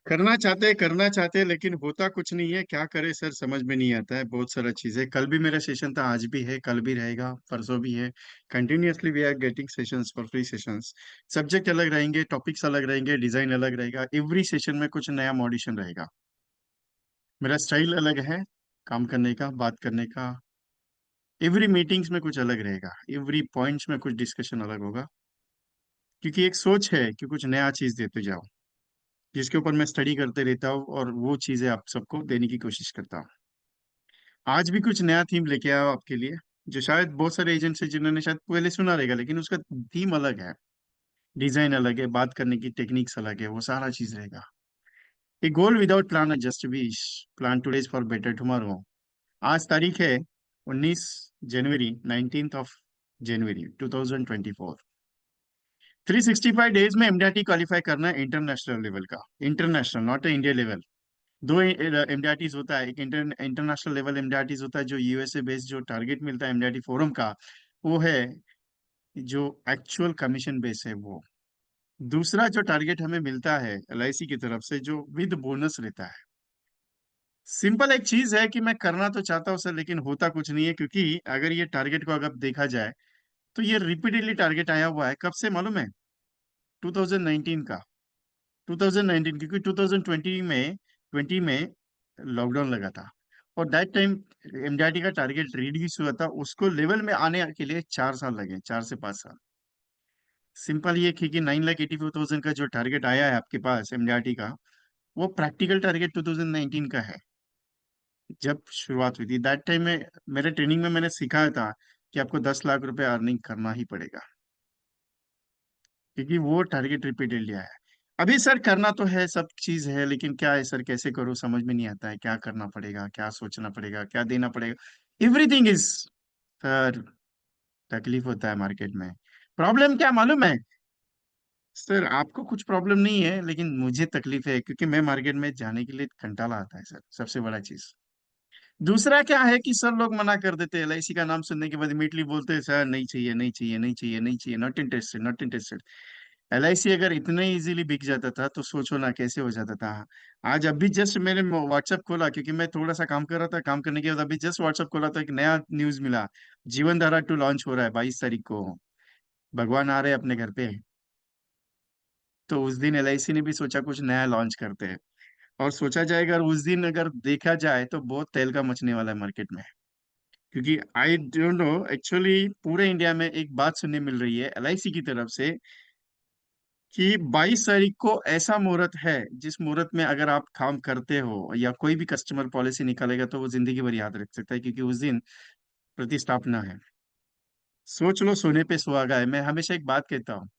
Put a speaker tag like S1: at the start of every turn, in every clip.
S1: करना चाहते लेकिन होता कुछ नहीं है। क्या करे सर, समझ में नहीं आता है। बहुत सारा चीजें, कल भी मेरा सेशन था, आज भी है, कल भी रहेगा, परसों भी है। Continuously we are getting sessions for free sessions. Subject अलग रहेंगे, टॉपिक्स अलग रहेंगे, डिजाइन अलग रहेगा, एवरी सेशन में कुछ नया मॉडिशन रहेगा। मेरा स्टाइल अलग है काम करने का, बात करने का। एवरी मीटिंग्स में कुछ अलग रहेगा, एवरी पॉइंट्स में कुछ डिस्कशन अलग होगा। क्योंकि एक सोच है कि कुछ नया चीज देते जाओ, जिसके ऊपर मैं स्टडी करते रहता हूँ और वो चीजें आप सबको देने की कोशिश करता हूँ। आज भी कुछ नया थीम लेके आया हूँ आपके लिए, जो शायद बहुत सारे एजेंट्स हैं जिन्होंने शायद पहले सुना रहेगा, लेकिन उसका थीम अलग है, डिजाइन अलग है, बात करने की टेक्निक्स अलग है, वो सारा चीज रहेगा। A goal without plan just wish, plan today for better tomorrow. आज तारीख है 19 जनवरी, 19 जनवरी 2024। 365 डेज में एमडीआरटी क्वालिफाई करना है इंटरनेशनल लेवल का। International, not India level. दो एमडीआरटीज होता है, एक इंटरनेशनल लेवल एमडीआरटीज होता है जो यूएसए बेस्ड, जो टारगेट मिलता है एमडीआरटी फोरम का, वो है जो एक्चुअल कमीशन बेस है वो। दूसरा जो टारगेट हमें मिलता है एलआईसी की तरफ से, जो विद बोनस रहता है। सिंपल एक चीज है कि मैं करना तो चाहता हूँ सर, लेकिन होता कुछ नहीं है। क्योंकि अगर ये टारगेट को अगर देखा जाए तो ये रिपीटेडली टारगेट आया हुआ है, कब से मालूम है? 2019 का। 2019, क्योंकि 2020 में लॉकडाउन लगा था, और दैट टाइम एमडीआरटी का टारगेट रिड्यूस हुआ था। उसको लेवल में आने के लिए 4 साल लगे, 4 से 5 साल। सिंपल ये कि 9,84,000 का जो टारगेट आया है आपके पास एमडीआरटी का, वो प्रैक्टिकल टारगेट 2019 का है। जब शुरुआत हुई थी दैट टाइम में, मेरे ट्रेनिंग में मैंने सिखाया था कि आपको 10 लाख रुपए अर्निंग करना ही पड़ेगा, क्योंकि वो टारगेट रिपीटेड लिया है। अभी सर करना तो है, सब चीज है, लेकिन क्या है सर, कैसे करूँ समझ में नहीं आता है। क्या करना पड़ेगा, क्या सोचना पड़ेगा, क्या देना पड़ेगा, एवरीथिंग इज सर। तकलीफ होता है मार्केट में। प्रॉब्लम क्या मालूम है सर? आपको कुछ प्रॉब्लम नहीं है, लेकिन मुझे तकलीफ है, क्योंकि मैं मार्केट में जाने के लिए कंटाला आता है सर, सबसे बड़ा चीज। दूसरा क्या है कि सर लोग मना कर देते हैं, एलआईसी का नाम सुनने के बाद इमीडिएटली बोलते हैं सर नहीं चाहिए, नहीं चाहिए, नहीं चाहिए, नहीं चाहिए, not interested, not interested. LIC अगर इतने इजीली बिक जाता था तो सोचो ना कैसे हो जाता था। आज अभी जस्ट मैंने व्हाट्सएप खोला, क्योंकि मैं थोड़ा सा काम कर रहा था, काम करने के बाद अभी जस्ट व्हाट्सएप खोला तो एक नया न्यूज मिला। जीवन धारा 2 लॉन्च हो रहा है 22 तारीख को। भगवान आ रहे हैं अपने घर पे। तो उस दिन एलआईसी ने भी सोचा कुछ नया लॉन्च करते हैं। और सोचा जाए, अगर उस दिन अगर देखा जाए तो बहुत तेल का मचने वाला है मार्केट में। क्योंकि आई डोंट नो एक्चुअली, पूरे इंडिया में एक बात सुनने मिल रही है एलआईसी की तरफ से कि 22 तारीख को ऐसा मुहूर्त है, जिस मुहूर्त में अगर आप काम करते हो या कोई भी कस्टमर पॉलिसी निकालेगा तो वो जिंदगी भर याद रख सकता है, क्योंकि उस दिन प्रतिस्थापना है। सोच लो, सोने पे सुहागा है। मैं हमेशा एक बात कहता हूँ,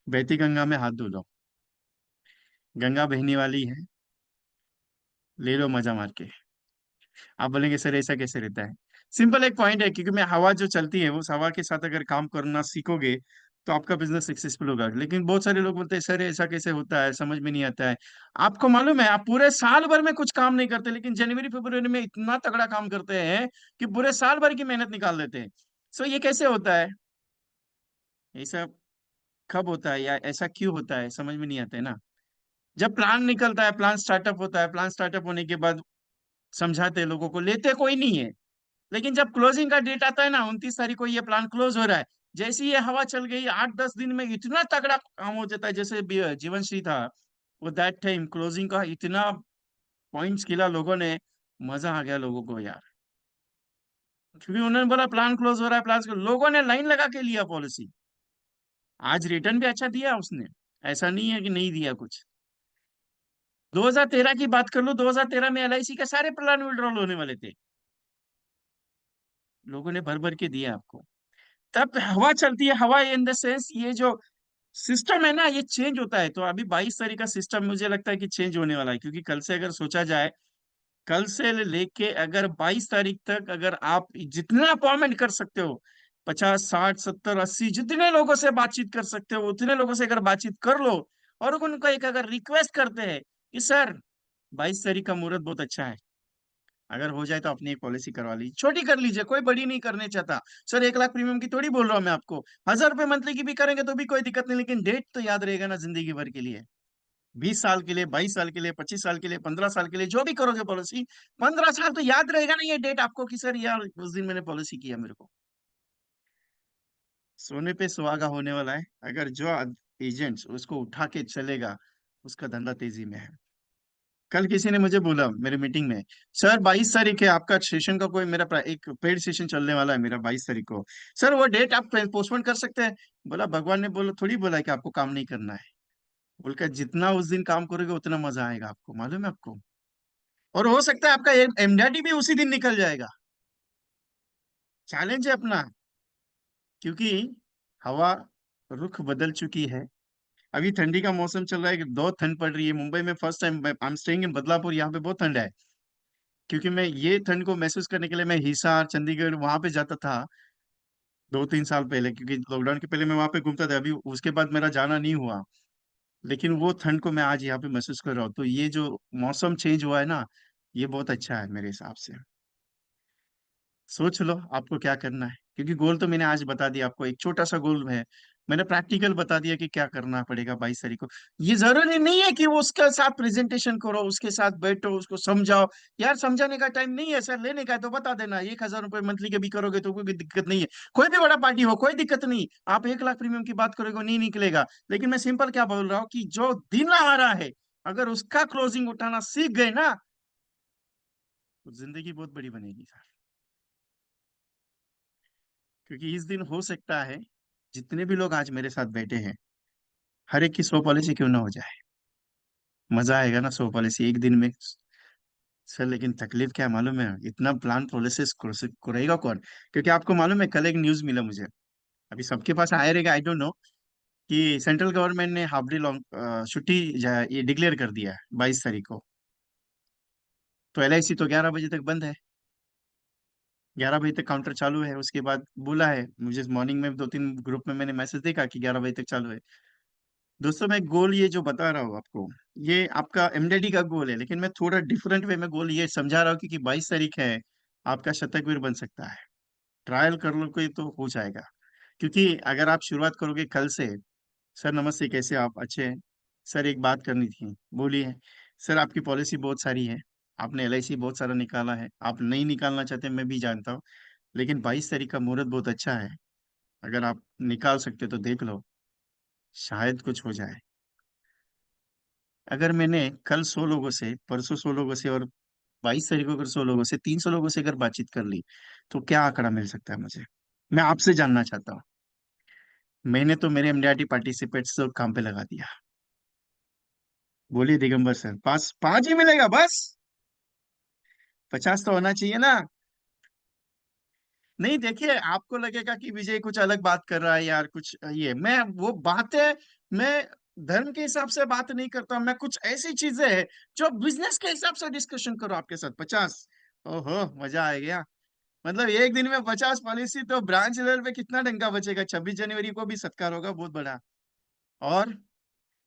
S1: बहती गंगा में हाथ धो लो। गंगा बहने वाली है, ले लो मजा मार के। आप बोलेंगे सर ऐसा कैसे रहता है? सिंपल एक पॉइंट है, क्योंकि मैं हवा जो चलती है उस हवा के साथ अगर काम करना सीखोगे तो आपका बिजनेस सक्सेसफुल होगा। लेकिन बहुत सारे लोग बोलते हैं सर ऐसा कैसे होता है, समझ में नहीं आता है। आपको मालूम है, आप पूरे साल भर में कुछ काम नहीं करते, लेकिन जनवरी फरवरी में इतना तगड़ा काम करते हैं कि पूरे साल भर की मेहनत निकाल देते हैं। सो ये कैसे होता है? ऐसा कब होता है या ऐसा क्यों होता है, समझ में नहीं आता है ना। जब प्लान निकलता है, प्लान स्टार्टअप होता है, प्लान स्टार्टअप होने के बाद समझाते हैं लोगों को, लेते कोई नहीं है। लेकिन जब क्लोजिंग का डेट आता है ना, 29 तारीख को ये प्लान क्लोज हो रहा है, जैसे ही ये हवा चल गई 8-10 दिन में इतना तगड़ा काम हो जाता है। जैसे जीवन श्री था, वो दैट टाइम क्लोजिंग का इतना पॉइंट्स खेला लोगों ने, मजा आ गया लोगों को यार। क्योंकि उन्होंने बोला प्लान क्लोज हो रहा है, लोगों ने लाइन लगा के लिया पॉलिसी। आज रिटर्न भी अच्छा दिया उसने, ऐसा नहीं है कि नहीं दिया कुछ। 2013 की बात कर लो, 2013 में एलआईसी के सारे प्लान विड्रॉल होने वाले थे, लोगों ने भर भर के दिया आपको। तब हवा चलती है, हवा इन द सेंस ये जो सिस्टम है ना, ये चेंज होता है। तो अभी 22 तारीख का सिस्टम मुझे लगता है कि चेंज होने वाला है, क्योंकि कल से अगर सोचा जाए, कल से लेके अगर 22 तारीख तक अगर आप जितना अपॉइंटमेंट कर सकते हो, 50, 60, 70, 80 जितने लोगों से बातचीत कर सकते हो उतने लोगों से अगर बातचीत कर लो, और उनको एक अगर रिक्वेस्ट करते हैं कि सर 22 तारीख का मुहूर्त बहुत अच्छा है, अगर हो जाए तो अपनी एक पॉलिसी करवा लीजिए, छोटी कर लीजिए, कोई बड़ी नहीं करने चाहता। सर 1 लाख प्रीमियम की थोड़ी बोल रहा हूँ मैं आपको, 1000 रुपए मंथली की भी करेंगे तो भी कोई दिक्कत नहीं, लेकिन डेट तो याद रहेगा ना जिंदगी भर के लिए। 20 साल के लिए, 22 साल के लिए, 25 साल के लिए, 15 साल के लिए, जो भी करोगे पॉलिसी, 15 साल तो याद रहेगा ना ये डेट आपको कि सर यार उस दिन मैंने पॉलिसी किया मेरे को। सोने पे सुहागा होने वाला है। अगर जो एजेंट्स उसको उठा के चलेगा, उसका धंधा तेजी में है। कल किसी ने मुझे बोला मेरे मीटिंग में, सर 22 तारीख है आपका सेशन का, कोई मेरा एक पेड सेशन चलने वाला है मेरा 22 तारीख को, सर वो डेट आप पोस्टपोन कर सकते हैं। बोला भगवान ने बोला थोड़ी बोला है कि आपको काम नहीं करना है। बोल जितना उस दिन काम करोगे उतना मजा आएगा आपको, मालूम है आपको। और हो सकता है आपका एमडीआरटी भी उसी दिन निकल जाएगा। चैलेंज है अपना। क्योंकि हवा रुख बदल चुकी है। अभी ठंडी का मौसम चल रहा है कि बहुत ठंड पड़ रही है मुंबई में। First time I am staying in Badlapur, यहाँ पे बहुत ठंड है। क्योंकि मैं ये ठंड को महसूस करने के लिए मैं हिसार चंडीगढ़ वहां पे जाता था 2-3 साल पहले, क्योंकि लॉकडाउन के पहले मैं वहां पे घूमता था। अभी उसके बाद मेरा जाना नहीं हुआ। लेकिन वो ठंड को मैं आज यहाँ पे महसूस कर रहा हूँ। तो ये जो मौसम चेंज हुआ है ना, ये बहुत अच्छा है मेरे हिसाब से। सोच लो आपको क्या करना है, क्योंकि गोल तो मैंने आज बता दिया आपको, एक छोटा सा गोल है। मैंने प्रैक्टिकल बता दिया कि क्या करना पड़ेगा 22 तारीख को। ये जरूरी नहीं है कि वो उसके साथ प्रेजेंटेशन करो, उसके साथ बैठो, उसको समझाओ। यार समझाने का टाइम नहीं है सर, लेने का है तो बता देना। 1,000 रुपये मंथली के भी करोगे तो कोई दिक्कत नहीं है। कोई भी बड़ा पार्टी हो कोई दिक्कत नहीं। आप 1 लाख प्रीमियम की बात करोगे नहीं निकलेगा। लेकिन मैं सिंपल क्या बोल रहा हूँ कि जो दिन आ रहा है, अगर उसका क्लोजिंग उठाना सीख गए ना, तो जिंदगी बहुत बड़ी बनेगी सर। क्योंकि इस दिन हो सकता है जितने भी लोग आज मेरे साथ बैठे हैं, हर एक की 100 पॉलिसी क्यों ना हो जाए। मजा आएगा ना 100 पॉलिसी एक दिन में। सर लेकिन तकलीफ क्या है मालूम है, इतना प्लान प्रोसेस करेगा कौन। क्योंकि आपको मालूम है कल एक न्यूज मिला मुझे, अभी सबके पास आया रहेगा आई डोंट नो, कि सेंट्रल गवर्नमेंट ने हाफ डे लॉन्ग छुट्टी ये डिक्लेयर कर दिया है 22 तारीख को। तो एलआईसी तो 11 बजे तक बंद है। 11 बजे तक काउंटर चालू है। उसके बाद बोला है मुझे मॉर्निंग में 2-3 ग्रुप में मैंने मैसेज देखा कि 11 बजे तक चालू है। दोस्तों मैं गोल ये जो बता रहा हूँ आपको, ये आपका एमडीडी का गोल है, लेकिन मैं थोड़ा डिफरेंट वे में गोल ये समझा रहा हूँ क्योंकि 22 तारीख है, आपका शतकवीर बन सकता है। ट्रायल कर लो कोई तो हो जाएगा। क्योंकि अगर आप शुरुआत करोगे कल से, सर नमस्ते कैसे आप, अच्छे हैं सर, एक बात करनी थी, बोलिए। सर आपकी पॉलिसी बहुत सारी है, आपने एलआईसी बहुत सारा निकाला है, आप नहीं निकालना चाहते मैं भी जानता हूँ। लेकिन 22 तारीख का मुहूर्त बहुत अच्छा है, अगर आप निकाल सकते तो देख लो, शायद कुछ हो जाए। अगर मैंने कल 100 लोगों से, परसों 100 लोगों से, और 22 तारीख को अगर 100 लोगों से, 300 लोगों से अगर बातचीत कर ली, तो क्या आंकड़ा मिल सकता है मुझे। मैं आपसे जानना चाहता हूँ। मैंने तो मेरे एमडीआरटी पार्टिसिपेट्स तो काम पे लगा दिया। बोलिए दिगंबर सर, पास 5 ही मिलेगा बस। 50 तो होना चाहिए ना। नहीं देखिए, आपको लगेगा कि विजय कुछ अलग बात कर रहा है यार, कुछ ये मैं वो बात है। मैं धर्म के हिसाब से बात नहीं करता, मैं कुछ ऐसी चीजें हैं जो बिजनेस के हिसाब से डिस्कशन करो आपके साथ। 50, ओहो मजा आ गया। मतलब एक दिन में 50 पॉलिसी, तो ब्रांच लेवल पे कितना डंका बचेगा। 26 जनवरी को भी सत्कार होगा बहुत बड़ा। और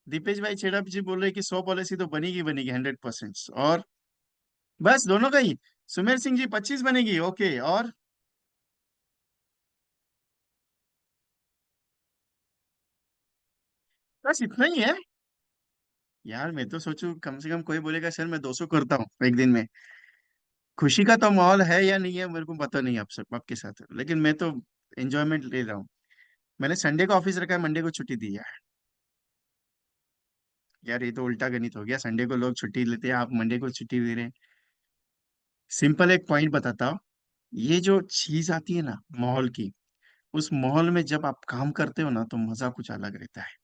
S1: दीपेश भाई छेड़ा जी बोल रहे कि 100 पॉलिसी तो बनेगी बनेगी 100%। और बस दोनों का ही। सुमेर सिंह जी 25 बनेगी, ओके। और बस इतना ही है। यार मैं तो सोचू कम से कम कोई बोलेगा सर मैं 200 करता हूँ एक दिन में। खुशी का तो माहौल है या नहीं है मेरे को पता नहीं, आप सब आपके साथ, लेकिन मैं तो एंजॉयमेंट ले रहा हूँ। मैंने संडे को ऑफिस रखा है, मंडे को छुट्टी दी है। यार ये तो उल्टा गणित हो गया, संडे को लोग छुट्टी लेते हैं, आप मंडे को छुट्टी दे रहे हैं। सिंपल एक पॉइंट बताता हूँ। ये जो चीज आती है ना माहौल की, उस माहौल में जब आप काम करते हो ना तो मजा कुछ अलग रहता है।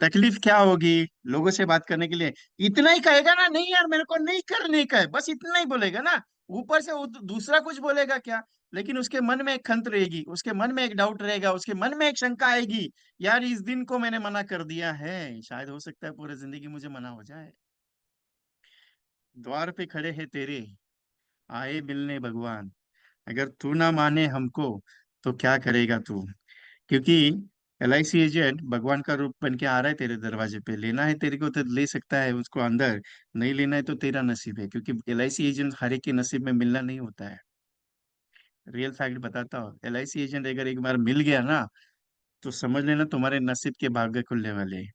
S1: तकलीफ क्या होगी, लोगों से बात करने के लिए इतना ही कहेगा ना, नहीं यार मेरे को नहीं करने का है, बस इतना ही बोलेगा ना। ऊपर से वो दूसरा कुछ बोलेगा क्या। लेकिन उसके मन में एक खंत रहेगी, उसके मन में एक डाउट रहेगा, उसके मन में एक शंका आएगी। यार इस दिन को मैंने मना कर दिया है, शायद हो सकता है पूरी जिंदगी मुझे मना हो जाए। द्वार पे खड़े हैं तेरे, आए मिलने भगवान, अगर तू ना माने हमको तो क्या करेगा तू। क्योंकि एलआईसी एजेंट भगवान का रूप बन के आ रहा है तेरे दरवाजे पे, लेना है तेरे को तो ले सकता है उसको अंदर, नहीं लेना है तो तेरा नसीब है। क्योंकि एलआईसी एजेंट हर एक के नसीब में मिलना नहीं होता है। रियल फैक्ट बताता हूँ, एलआईसी एजेंट अगर एक बार मिल गया ना, तो समझ लेना तुम्हारे नसीब के भाग्य खुलने वाले हैं।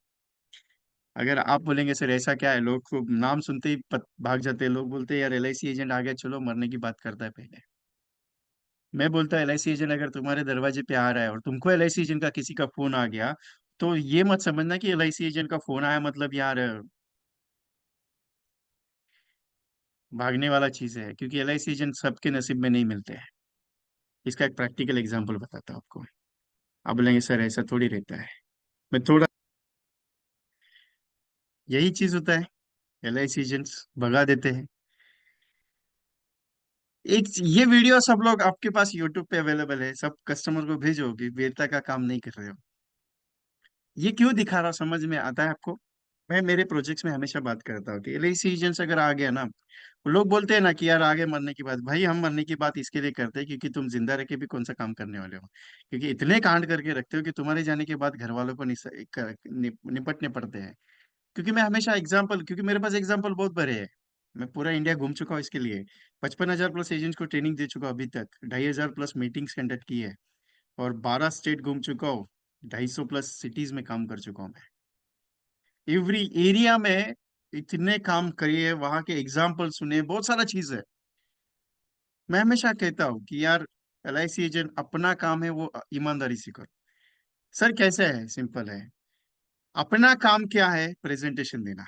S1: अगर आप बोलेंगे सर ऐसा क्या है, लोग को नाम सुनते ही भाग जाते हैं, लोग बोलते हैं यार एलआईसी एजेंट आ गया, चलो मरने की बात करता है पहले। मैं बोलता हूँ एलआईसी एजेंट अगर तुम्हारे दरवाजे पे आ रहा है और तुमको एलआईसी एजेंट का किसी का फोन आ गया, तो ये मत समझना कि एलआईसी एजेंट का फोन आया मतलब यार भागने वाला चीज है, क्योंकि एलआईसी एजेंट सबके नसीब में नहीं मिलते हैं। इसका एक प्रैक्टिकल एग्जांपल बताता हूँ आपको। आप बोलेंगे सर ऐसा थोड़ी रहता है। मैं थोड़ा, यही चीज होता है, एलआईसी एजेंट्स भगा देते हैं। ये वीडियो सब लोग आपके पास यूट्यूब पे अवेलेबल है, सब कस्टमर को भेजो कि वीरता का काम नहीं कर रहे हो। ये क्यों दिखा रहा हूं, समझ में आता है आपको? मैं मेरे प्रोजेक्ट्स में हमेशा बात करता हूँ कि एलआईसी एजेंट्स अगर आ गया ना, लोग बोलते हैं ना कि यार आगे मरने की बात, भाई हम मरने की बात इसके लिए करते हैं क्योंकि तुम जिंदा रह के भी कौन सा काम करने वाले हो। क्योंकि इतने कांड करके रखते हो कि तुम्हारे जाने के बाद घर वालों को निपटने पड़ते हैं। क्योंकि मैं हमेशा एग्जाम्पल, क्योंकि मेरे पास एग्जाम्पल बहुत बड़े हैं। मैं पूरा इंडिया घूम चुका हूँ इसके लिए। 55,000 प्लस एजेंट्स को ट्रेनिंग दे चुका हूं अभी तक, 2,500 प्लस मीटिंग्स कंडक्ट की है, और 12 स्टेट घूम चुका हूँ, 250 प्लस सिटीज में काम कर चुका हूँ मैं। एवरी एरिया में इतने काम करिए, वहां के एग्जाम्पल सुने, बहुत सारा चीज है। मैं हमेशा कहता हूँ कि यार एलआईसी एजेंट अपना काम है वो ईमानदारी से करो। सर कैसे है, सिंपल है। अपना काम क्या है, प्रेजेंटेशन देना।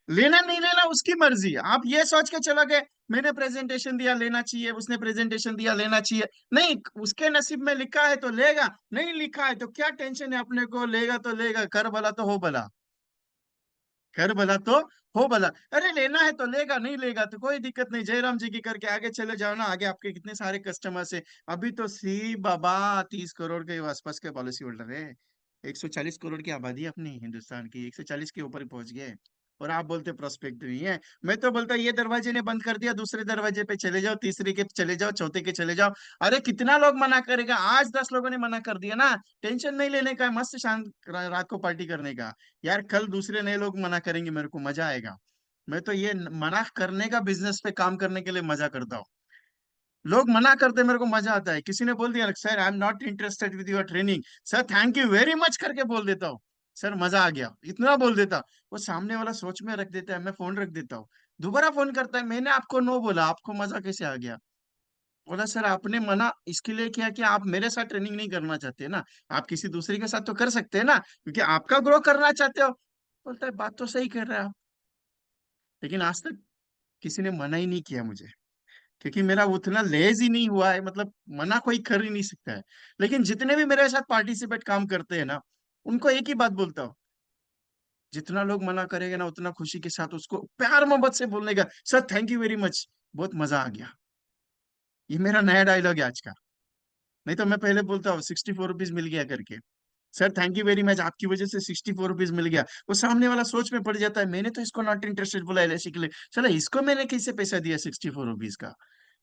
S1: लेना नहीं लेना उसकी मर्जी, आप ये सोच के चला गए मैंने प्रेजेंटेशन दिया लेना चाहिए, उसने प्रेजेंटेशन दिया लेना चाहिए। नहीं, उसके नसीब में लिखा है तो लेगा, नहीं लिखा है तो क्या टेंशन है अपने को, लेगा तो लेगा, कर भला तो हो भला। कर भला तो हो भला। अरे लेना है तो लेगा, नहीं लेगा तो कोई दिक्कत नहीं, जयराम जी की करके आगे चले जाओ ना, आगे आपके कितने सारे कस्टमर्स है। अभी तो सी बाबा 30 करोड़ के आसपास के पॉलिसी होल्डर है। 140 करोड़ की आबादी है अपनी हिंदुस्तान की, 140 के ऊपर पहुंच गए। और आप बोलते प्रोस्पेक्ट नहीं है। मैं तो बोलता ये दरवाजे ने बंद कर दिया, दूसरे दरवाजे पे चले जाओ, तीसरे के चले जाओ, चौथे के चले जाओ। अरे कितना लोग मना करेगा, आज 10 लोगों ने मना कर दिया ना, टेंशन नहीं लेने का, मस्त शांत रात को पार्टी करने का। यार कल दूसरे नए लोग मना करेंगे, मेरे को मजा आएगा। मैं तो ये मना करने का बिजनेस पे काम करने के लिए मजा करता हूँ। लोग मना करते मेरे को मजा आता है। किसी ने बोल दिया sir I am not interested with your training, sir thank you very much करके बोल देता हूँ। सर मजा आ गया, इतना बोल देता। वो सामने वाला सोच में रख देता है, मैं फोन रख देता हूँ। दोबारा फोन करता है, मैंने आपको नो बोला, आपको मजा कैसे आ गया? बोला सर आपने मना इसके लिए किया कि आप मेरे साथ ट्रेनिंग नहीं करना चाहते ना, आप किसी दूसरे के साथ तो कर सकते हैं ना, क्योंकि आपका ग्रो करना चाहते हो। बोलता है बात तो सही कर रहे हैं आप, लेकिन आज तक किसी ने मना ही नहीं किया मुझे, क्योंकि मेरा उतना लेज ही नहीं हुआ है, मतलब मना कोई कर ही नहीं सकता है। लेकिन जितने भी मेरे साथ पार्टिसिपेट काम करते हैं ना, उनको एक ही बात बोलता हूँ, जितना लोग मना करेंगे ना उतना खुशी के साथ उसको प्यार मोहब्बत से बोलने का, sir thank you very much, बहुत मजा आ गया। ये मेरा नया डायलॉग है आज का। नहीं तो मैं पहले बोलता हूँ 64 रुपीज मिल गया करके, sir thank you very much, आपकी वजह से 64 रुपीज मिल गया। वो सामने वाला सोच में पड़ जाता है, मैंने तो इसको नॉट इंटरेस्टेड बोला एलआईसी के लिए, चलो इसको मैंने कैसे पैसा दिया 64 रुपीज का।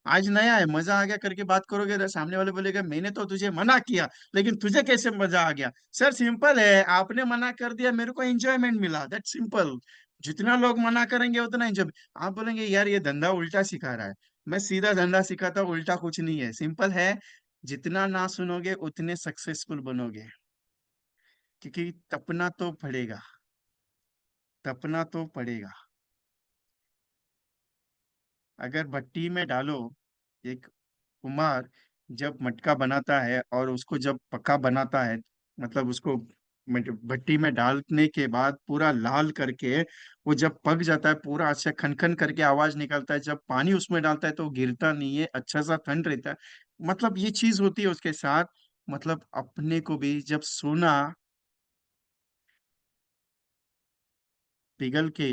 S1: आज नया है, मजा आ गया करके बात करोगे तो सामने वाले बोलेगा मैंने तो तुझे मना किया, लेकिन तुझे कैसे मजा आ गया? सर सिंपल है, आपने मना कर दिया, मेरे को एंजॉयमेंट मिला, दैट सिंपल। जितना लोग मना करेंगे उतना एंजॉय। आप बोलेंगे यार ये धंधा उल्टा सिखा रहा है। मैं सीधा धंधा सिखाता हूँ, उल्टा कुछ नहीं है, सिंपल है। जितना ना सुनोगे उतने सक्सेसफुल बनोगे, क्योंकि तपना तो पड़ेगा, तपना तो पड़ेगा। अगर भट्टी में डालो, एक कुम्हार जब मटका बनाता है और उसको जब पक्का बनाता है, मतलब उसको भट्टी में डालने के बाद पूरा लाल करके, वो जब पक जाता है पूरा अच्छा खन खन करके आवाज निकलता है, जब पानी उसमें डालता है तो वो गिरता नहीं है, अच्छा सा ठंड रहता है। मतलब ये चीज होती है उसके साथ। मतलब अपने को भी जब सोना पिघल के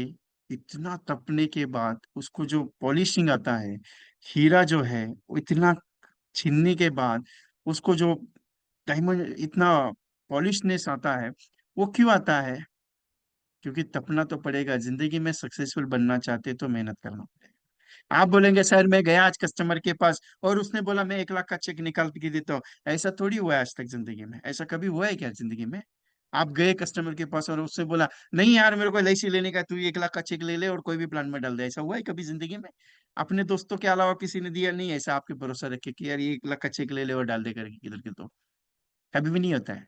S1: इतना तपने के बाद उसको जो पॉलिशिंग आता है, हीरा जो है वो इतना छीनने के बाद उसको जो डायमंड इतना पॉलिशनेस आता है, वो क्यों आता है? क्योंकि तपना तो पड़ेगा, जिंदगी में सक्सेसफुल बनना चाहते तो मेहनत करना पड़ेगा। आप बोलेंगे सर मैं गया आज कस्टमर के पास और उसने बोला मैं 1 लाख का चेक निकाल के देता हूँ, ऐसा थोड़ी हुआ है आज तक जिंदगी में, ऐसा कभी हुआ है क्या जिंदगी में? आप गए कस्टमर के पास और उससे बोला नहीं यार मेरे को एलआईसी लेने का, तू 1 लाख का चेक ले ले और कोई भी प्लान में डाल दे, ऐसा हुआ है कभी जिंदगी में? अपने दोस्तों के अलावा किसी ने दिया नहीं ऐसा आपके भरोसा रख के कि यार ये 1 लाख का चेक ले ले और डाल दे करके किधर के, तो कभी भी नहीं होता है।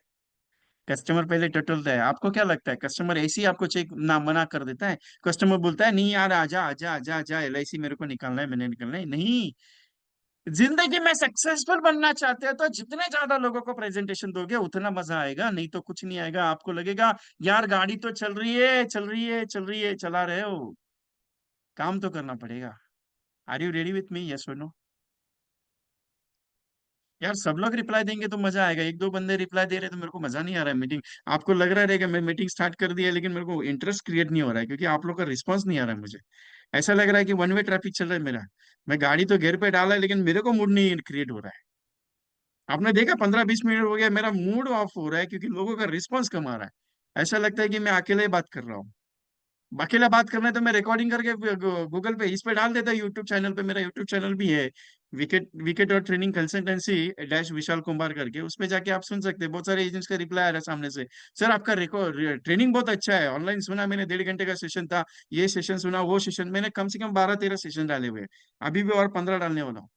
S1: कस्टमर पहले टटोलता है। आपको क्या लगता है कस्टमर ऐसे ही आपको चेक ना मना कर देता है? कस्टमर बोलता है नहीं यार, आजा आजा आजा आजा, LIC मेरे को निकालना है, मैंने निकालना है नहीं। जिंदगी में सक्सेसफुल बनना चाहते हो तो जितने ज्यादा लोगों को प्रेजेंटेशन दोगे उतना मजा आएगा, नहीं तो कुछ नहीं आएगा। आपको लगेगा यार गाड़ी तो चल रही है चल रही है चल रही है, चला रहे हो, काम तो करना पड़ेगा। Are you ready with me, yes और नो? यार सब लोग रिप्लाई देंगे तो मजा आएगा, एक दो बंदे रिप्लाई दे रहे तो मेरे को मजा नहीं आ रहा है। मीटिंग आपको लग रहा है कि मैं मीटिंग स्टार्ट कर दिया है, लेकिन मेरे को इंटरेस्ट क्रिएट नहीं हो रहा है क्योंकि आप लोग का रिस्पांस नहीं आ रहा है मुझे। ऐसा लग रहा है कि वन वे ट्रैफिक चल रहा है मेरा। मैं गाड़ी तो गियर पे डाला है लेकिन मेरे को मूड नहीं क्रिएट हो रहा है। आपने देखा 15-20 मिनट हो गया मेरा मूड ऑफ हो रहा है क्योंकि लोगों का रिस्पांस कम आ रहा है। ऐसा लगता है कि मैं अकेले ही बात कर रहा हूँ। अकेला बात करना है तो मैं रिकॉर्डिंग करके गूगल पे इस पे डाल देता, यूट्यूब चैनल पे, मेरा यूट्यूब चैनल भी है, विकेट विकेट और training consultancy dash Vishal Kumar करके, उस पे जाके आप सुन सकते हैं। बहुत सारे एजेंट्स का रिप्लाई आ रहा है सामने से, सर आपका रिकॉर्ड ट्रेनिंग बहुत अच्छा है, ऑनलाइन सुना मैंने, 1.5 घंटे का सेशन था, ये सेशन सुना वो सेशन, मैंने कम से कम 12-13 सेशन डाले हुए हैं। अभी भी और 15 डालने वाला हूँ।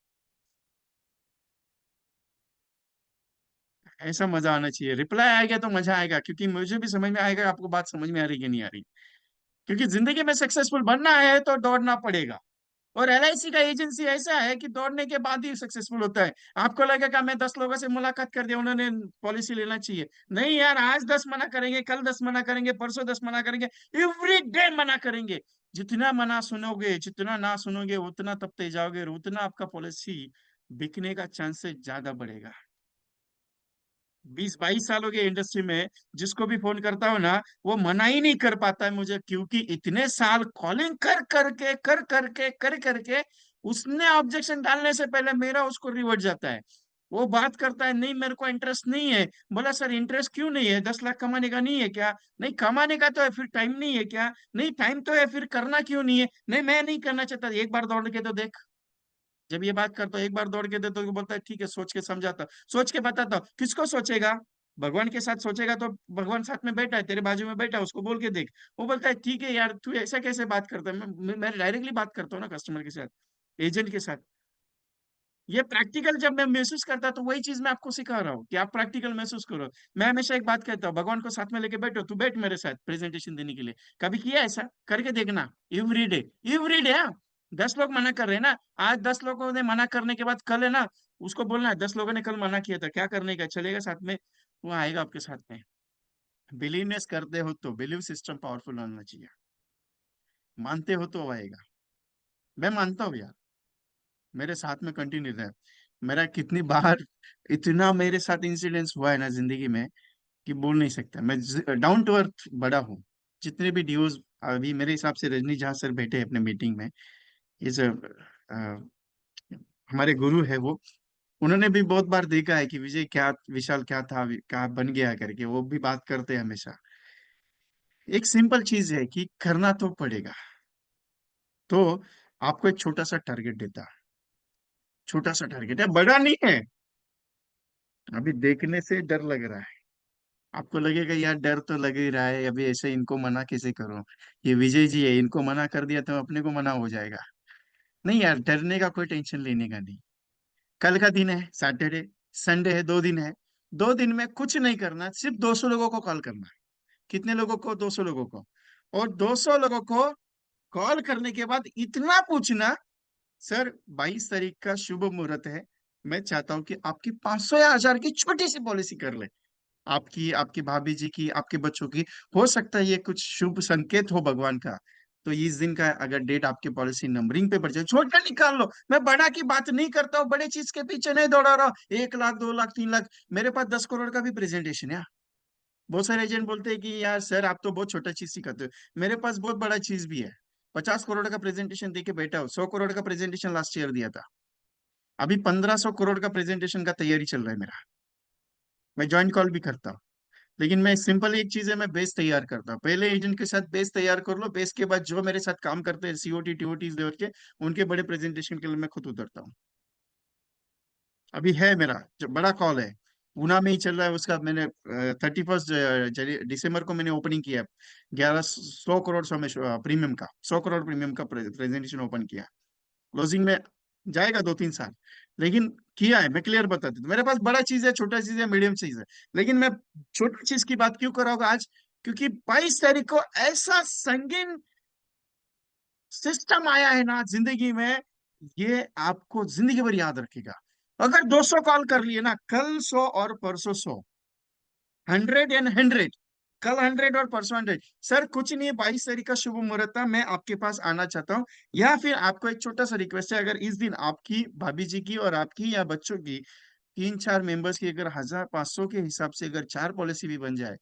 S1: ऐसा मजा आना चाहिए, रिप्लाई आएगा तो मजा आएगा क्योंकि मुझे भी समझ में आएगा आपको बात समझ में आ रही कि नहीं आ रही। क्योंकि जिंदगी में सक्सेसफुल बनना है तो दौड़ना पड़ेगा। और LIC का एजेंसी ऐसा है कि दौड़ने के बाद ही सक्सेसफुल होता है। आपको लगेगा मैं 10 लोगों से मुलाकात कर दिया, उन्होंने पॉलिसी लेना चाहिए। नहीं यार, आज 10 मना करेंगे, कल 10 मना करेंगे, परसों 10 मना करेंगे, एवरी डे मना करेंगे। जितना मना सुनोगे, जितना ना सुनोगे, उतना तपते जाओगे और उतना आपका पॉलिसी बिकने का चांसेस ज्यादा बढ़ेगा। 20-22 साल हो गए इंडस्ट्री में, जिसको भी फोन करता हूँ ना, वो मना ही नहीं कर पाता है मुझे, क्योंकि इतने साल कॉलिंग कर करके उसने ऑब्जेक्शन डालने से पहले मेरा उसको रिवर्ट जाता है। वो बात करता है नहीं मेरे को इंटरेस्ट नहीं है। बोला सर इंटरेस्ट क्यों नहीं है, 10 लाख कमाने का नहीं है क्या? नहीं कमाने का तो है, फिर टाइम नहीं है क्या? नहीं टाइम तो है, फिर करना क्यों नहीं है? नहीं मैं नहीं करना चाहता, एक बार दौड़ के तो देख। जब ये बात करता हूँ एक बार दौड़ के दे तो बोलता है ठीक है, सोच के समझाता हूँ, सोच के बताता हूँ। किसको सोचेगा? भगवान के साथ सोचेगा तो भगवान साथ में बैठा है, तेरे बाजू में बैठा है, उसको बोल के देख। वो बोलता है ठीक है यार, तू ऐसा कैसे बात करता है? मैं डायरेक्टली बात करता हूँ ना कस्टमर के साथ, एजेंट के साथ। ये प्रैक्टिकल जब मैं महसूस करता तो वही चीज मैं आपको सिखा रहा हूँ कि आप प्रैक्टिकल महसूस करो। मैं हमेशा एक बात कहता हूँ, भगवान को साथ में लेके बैठो, तू बैठ मेरे साथ प्रेजेंटेशन देने के लिए। कभी किया ऐसा? करके देखना। Every day, every day. हाँ, 10 लोग मना कर रहे हैं ना, आज 10 लोगों ने मना करने के बाद कल है ना, उसको बोलना है 10 लोगों ने कल मना किया था, क्या करने का, चलेगा साथ में? वो आएगा आपके साथ में। बिलीवनेस करते हो तो बिलीव सिस्टम पावरफुल होना चाहिए। मानते हो तो वो आएगा। मैं मानता हूँ यार, मेरे साथ में कंटिन्यू रहे। मेरा कितनी बार इतना मेरे साथ इंसिडेंट्स हुआ है ना जिंदगी में कि बोल नहीं सकता। मैं डाउन टू अर्थ बड़ा हूँ। जितने भी डीओज अभी मेरे हिसाब से रजनी झा सर बैठे हैं अपने मीटिंग में, इस हमारे गुरु है वो। उन्होंने भी बहुत बार देखा है कि विजय क्या, विशाल क्या था, क्या बन गया करके, वो भी बात करते हैं हमेशा। एक सिंपल चीज है कि करना तो पड़ेगा। तो आपको एक छोटा सा टारगेट देता, छोटा सा टारगेट है, बड़ा नहीं है। अभी देखने से डर लग रहा है, आपको लगेगा यार डर तो लग ही रहा है, अभी ऐसे इनको मना कैसे करूं? ये विजय जी है, इनको मना कर दिया तो अपने को मना हो जाएगा। नहीं यार, डरने का कोई टेंशन लेने का नहीं। कल का दिन है, सैटरडे, संडे है, 2 दिन है। 2 दिन में कुछ नहीं करना, सिर्फ 200 लोगों को कॉल करना है। कितने लोगों को? 200 लोगों को। और 200 लोगों को कॉल करने के बाद इतना पूछना, सर 22 तारीख का शुभ मुहूर्त है, मैं चाहता हूं कि आपकी 500 या 1000 की छोटी सी पॉलिसी कर ले, आपकी, आपकी भाभी जी की, आपके बच्चों की। हो सकता है ये कुछ शुभ संकेत हो भगवान का। तो इस दिन का अगर डेट आपकी पॉलिसी नंबरिंग पे पड़ जाए, छोटा निकाल लो। मैं बड़ा की बात नहीं करता हूँ, बड़े चीज के पीछे नहीं दौड़ा रहा हूँ। 1 लाख, 2 लाख, 3 लाख, मेरे पास 10 करोड़ का भी प्रेजेंटेशन है। बहुत सारे एजेंट बोलते हैं कि यार सर आप तो बहुत छोटा चीज सिखाते हो, मेरे पास बहुत बड़ा चीज भी है। 50 करोड़ का प्रेजेंटेशन देके बैठा हूँ, 100 करोड़ का प्रेजेंटेशन लास्ट ईयर दिया था। अभी 1500 करोड़ का प्रेजेंटेशन का तैयारी चल रहा है मेरा। मैं ज्वाइंट कॉल भी करता हूँ। लेकिन मैं सिंपल एक चीज है, मैं बेस तैयार करता हूँ। पहले एजेंट के साथ बेस तैयार कर लो, बेस के बाद जो मेरे साथ काम करते हैं COT TOT लेवल के, उनके बड़े प्रेजेंटेशन के लिए मैं खुद उतरता हूँ। अभी है मेरा जो बड़ा कॉल है, पूना में ही चल रहा है उसका। मैंने 31 दिसंबर को मैंने ओपनिंग किया। 1,100 करोड़ प्रीमियम का, 100 करोड़ प्रीमियम का प्रेजेंटेशन ओपन किया। क्लोजिंग में जाएगा 2-3 साल, लेकिन किया है, मैं क्लियर बता देता हूं। मेरे पास बड़ा चीज है, छोटा चीज है, मीडियम चीज है, लेकिन मैं छोटी चीज की बात क्यों कर रहा हूँ आज, क्योंकि 22 तारीख को ऐसा संगीन सिस्टम आया है ना जिंदगी में, ये आपको जिंदगी भर याद रखेगा। अगर 200 कॉल कर लिए ना, कल 100 और परसों 100, 100 एंड 100, कल 100 और परसों 100। सर कुछ नहीं है, 22 तारीख का शुभ मुहूर्त था, मैं आपके पास आना चाहता हूँ। या फिर आपको एक छोटा सा रिक्वेस्ट है, अगर इस दिन आपकी भाभी जी की और आपकी या बच्चों की 3-4 मेंबर्स की अगर 1,000-500 के हिसाब से अगर 4 पॉलिसी भी बन जाए,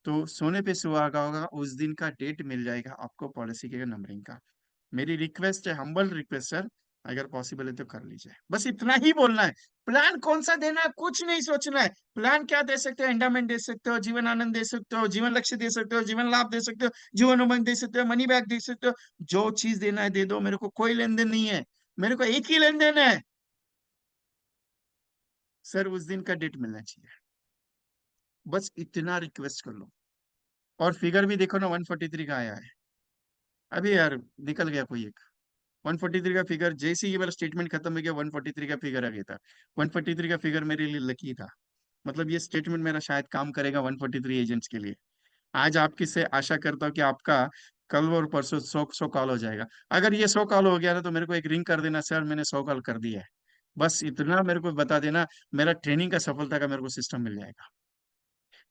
S1: तो सोने पे सुहागा होगा, उस दिन का डेट मिल जाएगा आपको पॉलिसी के नंबरिंग का। मेरी रिक्वेस्ट है, हम्बल रिक्वेस्ट सर, अगर पॉसिबल है तो कर लीजिए, बस इतना ही बोलना है। प्लान कौन सा देना है कुछ नहीं सोचना है। प्लान क्या दे सकते हो, एंडामेंट दे सकते हो, जीवन आनंद दे सकते हो, जीवन लक्ष्य दे सकते हो, जीवन लाभ दे सकते हो, जीवन उमंग दे सकते हो, मनी बैग दे सकते हो। जो चीज देना है दे दो, मेरे को कोई लेन देन नहीं है। मेरे को एक ही लेन देन है सर, उस दिन का डेट मिलना चाहिए, बस इतना रिक्वेस्ट कर लो। और फिगर भी देखो ना, 143 का आया है अभी यार, निकल गया कोई एक। 143 का फिगर जैसे ही मेरा स्टेटमेंट खत्म हो गया, 143 का फिगर आ गया था। 143 का फिगर मेरे लिए लकी था, मतलब ये स्टेटमेंट मेरा शायद काम करेगा 143 एजेंट्स के लिए। आज आपकी से आशा करता हूँ कि आपका कल और परसों 100 कॉल हो जाएगा। अगर ये 100 कॉल हो गया ना, तो मेरे को एक रिंग कर देना, सर मैंने 100 कॉल कर दिया है, बस इतना मेरे को बता देना, मेरा ट्रेनिंग का सफलता का मेरे को सिस्टम मिल जाएगा।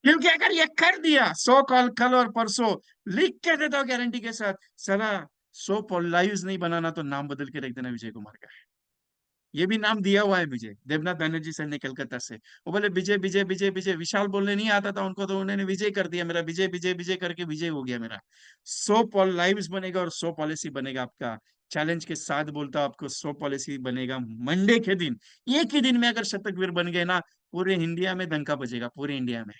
S1: क्योंकि अगर ये कर दिया 100 कॉल कल और परसों, लिख के देता हूँ गारंटी के साथ, सला 100 लाइव्स नहीं बनाना तो नाम बदल के रख देना विजय कुमार का। ये भी नाम दिया हुआ है मुझे देवनाथ बनर्जी सर ने कलकत्ता से। वो बोले विजय विजय विजय विजय, विशाल बोलने नहीं आता था उनको, तो उन्होंने विजय कर दिया मेरा, विजय विजय विजय करके विजय हो गया मेरा। 100 लाइव्स बनेगा और 100 पॉलिसी बनेगा आपका। चैलेंज के साथ बोलता हूं आपको, 100 पॉलिसी बनेगा मंडे के दिन। एक ही दिन में अगर शतक वीर बन गए ना, पूरे इंडिया में डंका बजेगा, पूरे इंडिया में।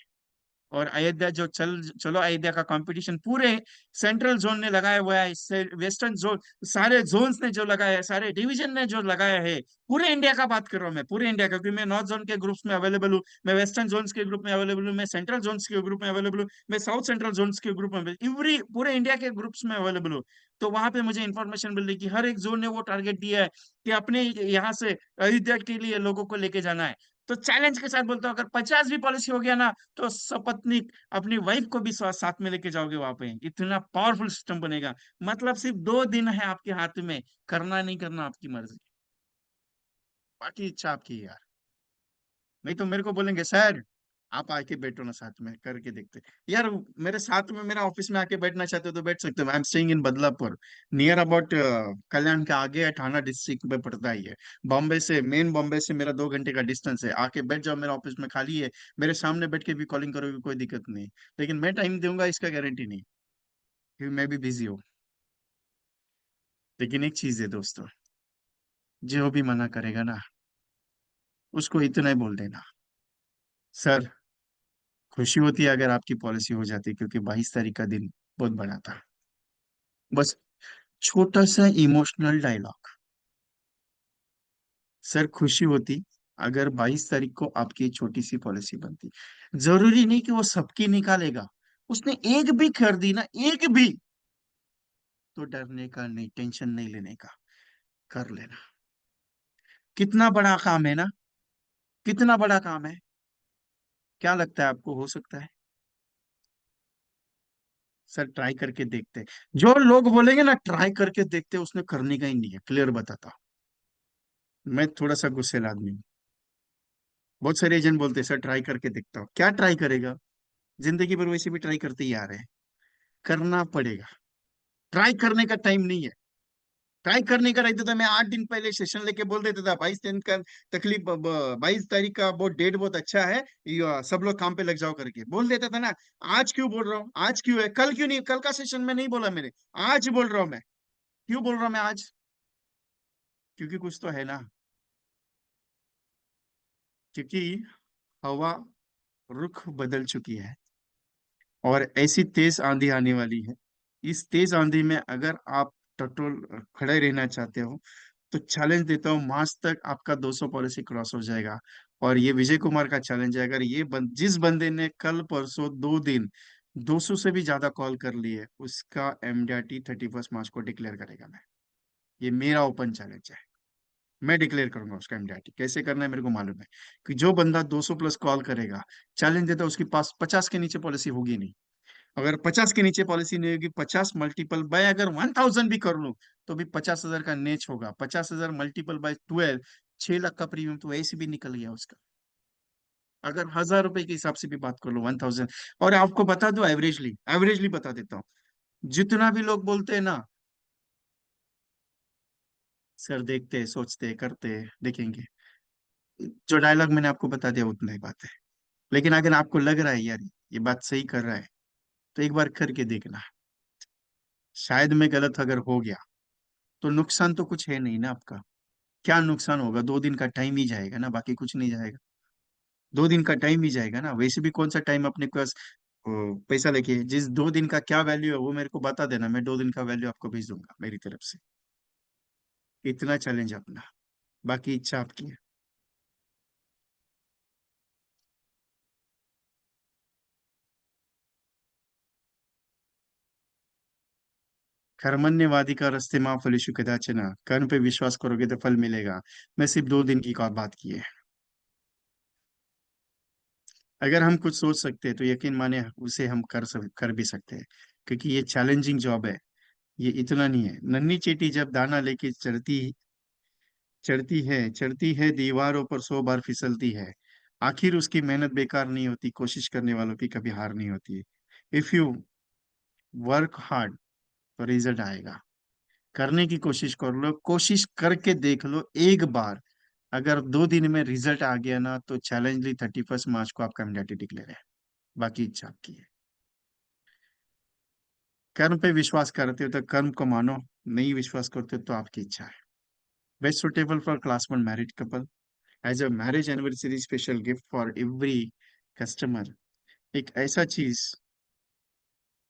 S1: और अयोध्या जो चलो अयोध्या का कंपटीशन पूरे सेंट्रल जोन ने लगाया हुआ है, इससे वेस्टर्न जोन, सारे जोन्स ने जो लगाया है, सारे डिवीजन ने जो लगाया है, पूरे इंडिया का बात कर रहा हूँ मैं, पूरे इंडिया का, क्योंकि मैं नॉर्थ जोन के ग्रुप्स में अवेलेबल हूँ, मैं वेस्टर्न जोन्स के ग्रुप में अवेलेबल हूँ, मैं सेंट्रल जोन्स के ग्रुप में अवेलेबल हूँ, मैं साउथ सेंट्रल जोन्स के ग्रुप में, इवरी पूरे इंडिया के ग्रुप्स में अवेलेबल हूँ। तो वहां पे मुझे इन्फॉर्मेशन मिल रही कि हर एक जोन ने वो टारगेट दिया है कि अपने यहाँ से अयोध्या के लिए लोगों को लेके जाना है। तो चैलेंज के साथ बोलता हूँ, अगर 50 भी पॉलिसी हो गया ना, तो सपत्नीक अपनी वाइफ को भी साथ में लेके जाओगे वहां पे, इतना पावरफुल सिस्टम बनेगा। मतलब सिर्फ 2 दिन है आपके हाथ में, करना नहीं करना आपकी मर्जी, बाकी इच्छा आपकी है यार। नहीं तो मेरे को बोलेंगे सर आप आके बैठो ना साथ में, करके देखते यार। मेरे साथ में मेरा ऑफिस में आके बैठना चाहते हो तो बैठ सकते हो, I am staying in Badlapur, near about Kalyan के आगे है, थाना डिस्ट्रिक्ट में पड़ता ही है। बॉम्बे से, मेन बॉम्बे से मेरा 2 घंटे का डिस्टेंस है, आके बैठ जाओ, मेरा ऑफिस में खाली है, मेरे सामने बैठ के भी कॉलिंग करोगे कोई दिक्कत नहीं। लेकिन मैं टाइम दूंगा इसका गारंटी नहीं, क्योंकि मैं भी बिजी हूँ। लेकिन एक चीज है दोस्तों, जो भी मना करेगा ना, उसको इतना ही बोल देना, सर खुशी होती है अगर आपकी पॉलिसी हो जाती, क्योंकि 22 तारीख का दिन बहुत बड़ा था। बस छोटा सा इमोशनल डायलॉग, सर खुशी होती अगर 22 तारीख को आपकी छोटी सी पॉलिसी बनती। जरूरी नहीं कि वो सबकी निकालेगा, उसने एक भी कर दी ना, एक भी, तो डरने का नहीं, टेंशन नहीं लेने का, कर लेना। कितना बड़ा काम है ना, कितना बड़ा काम है, क्या लगता है आपको हो सकता है? सर ट्राई करके देखते हैं। जो लोग बोलेंगे ना ट्राई करके देखते हैं, उसने करने का ही नहीं है, क्लियर बताता हूं। मैं थोड़ा सा गुस्सेल आदमी हूँ। बहुत सारे एजेंट बोलते हैं सर ट्राई करके देखता हूँ, क्या ट्राई करेगा, जिंदगी भर वैसे भी ट्राई करते ही आ रहे हैं। करना पड़ेगा, ट्राई करने का टाइम नहीं है। ट्राई करने का रहता था, मैं 8 दिन पहले सेशन लेके बोल देता था 22 दिन का तकलीफ, 22 तारीख का बहुत डेट बहुत अच्छा है, सब लोग काम पे लग जाओ करके बोल देता था ना। आज क्यों बोल रहा हूँ, आज क्यों है, कल क्यों नहीं, कल का सेशन में नहीं बोला मैंने, आज बोल रहा हूँ मैं। क्यों बोल रहा हूँ मैं आज, क्योंकि कुछ तो है ना, क्योंकि हवा रुख बदल चुकी है, और ऐसी तेज आंधी आने वाली है। इस तेज आंधी में अगर आप टटोल खड़े रहना चाहते हो, तो चैलेंज देता हूँ, मार्च तक आपका 200 पॉलिसी क्रॉस हो जाएगा। और ये विजय कुमार का चैलेंज है, अगर जिस बंदे ने कल परसों 2 दिन 200 से भी ज्यादा कॉल कर लिए, उसका एमडीआरटी 31 मार्च को डिक्लेयर करेगा मैं। ये मेरा ओपन चैलेंज है, मैं डिक्लेयर करूंगा उसका एमडीआरटी। कैसे करना है मेरे को मालूम है कि जो बंदा 200 प्लस कॉल करेगा, चैलेंज देता है, उसके पास 50 के नीचे पॉलिसी होगी नहीं। अगर 50 के नीचे पॉलिसी नहीं होगी, 50 मल्टीपल बाय अगर 1000 भी कर लूं, तो भी 50,000 का नेच होगा। 50,000 मल्टीपल बाय 12, 6 लाख का प्रीमियम तो ऐसे भी निकल गया उसका। अगर 1000 रुपए के हिसाब से भी बात कर लो, 1000। और आपको बता दो, एवरेजली एवरेजली बता देता हूँ, जितना भी लोग बोलते हैं ना, सर देखते हैं, सोचते हैं, करते हैं, देखेंगे, जो डायलॉग मैंने आपको बता दिया उतना ही बात है। लेकिन अगर आपको लग रहा है यार ये बात सही कर रहा है, तो एक बार करके देखना। शायद मैं गलत अगर हो गया, तो नुकसान तो कुछ है नहीं ना आपका। क्या नुकसान होगा? 2 दिन का टाइम ही जाएगा ना, बाकी कुछ नहीं जाएगा। 2 दिन का टाइम ही जाएगा ना, वैसे भी कौन सा टाइम अपने पास पैसा लेके। जिस 2 दिन का क्या वैल्यू है वो मेरे को बता देना, मैं 2 दिन का वैल्यू आपको भेज दूंगा मेरी तरफ से। इतना चैलेंज अपना, बाकी इच्छा आपकी है। कर्मण्यवादी का रस्ते माँ फलेषु कदाचन, कर्म पे विश्वास करोगे तो फल मिलेगा। मैं सिर्फ 2 दिन की बात की है। अगर हम कुछ सोच सकते हैं तो यकीन माने उसे हम कर भी सकते हैं। क्योंकि ये चैलेंजिंग जॉब है। ये इतना नहीं है, नन्ही चींटी जब दाना लेके चढ़ती है दीवारों पर 100 बार फिसलती है, आखिर उसकी मेहनत बेकार नहीं होती, कोशिश करने वालों की कभी हार नहीं होती। इफ यू वर्क हार्ड तो रिजल्ट आएगा। करने की कोशिश कर लो, कोशिश करके देख लो एक बार। अगर 2 दिन में रिजल्ट आ गया ना, तो चैलेंजली 31 मार्च को आपका कैंडिडेट डिक्लेयर है। बाकी इच्छा आपकी है। कर्म पे विश्वास करते हो तो कर्म को मानो, नहीं विश्वास करते हो तो आपकी इच्छा है। Best suitable for class 1 married couple, as a marriage anniversary special gift for every customer. एक ऐसा चीज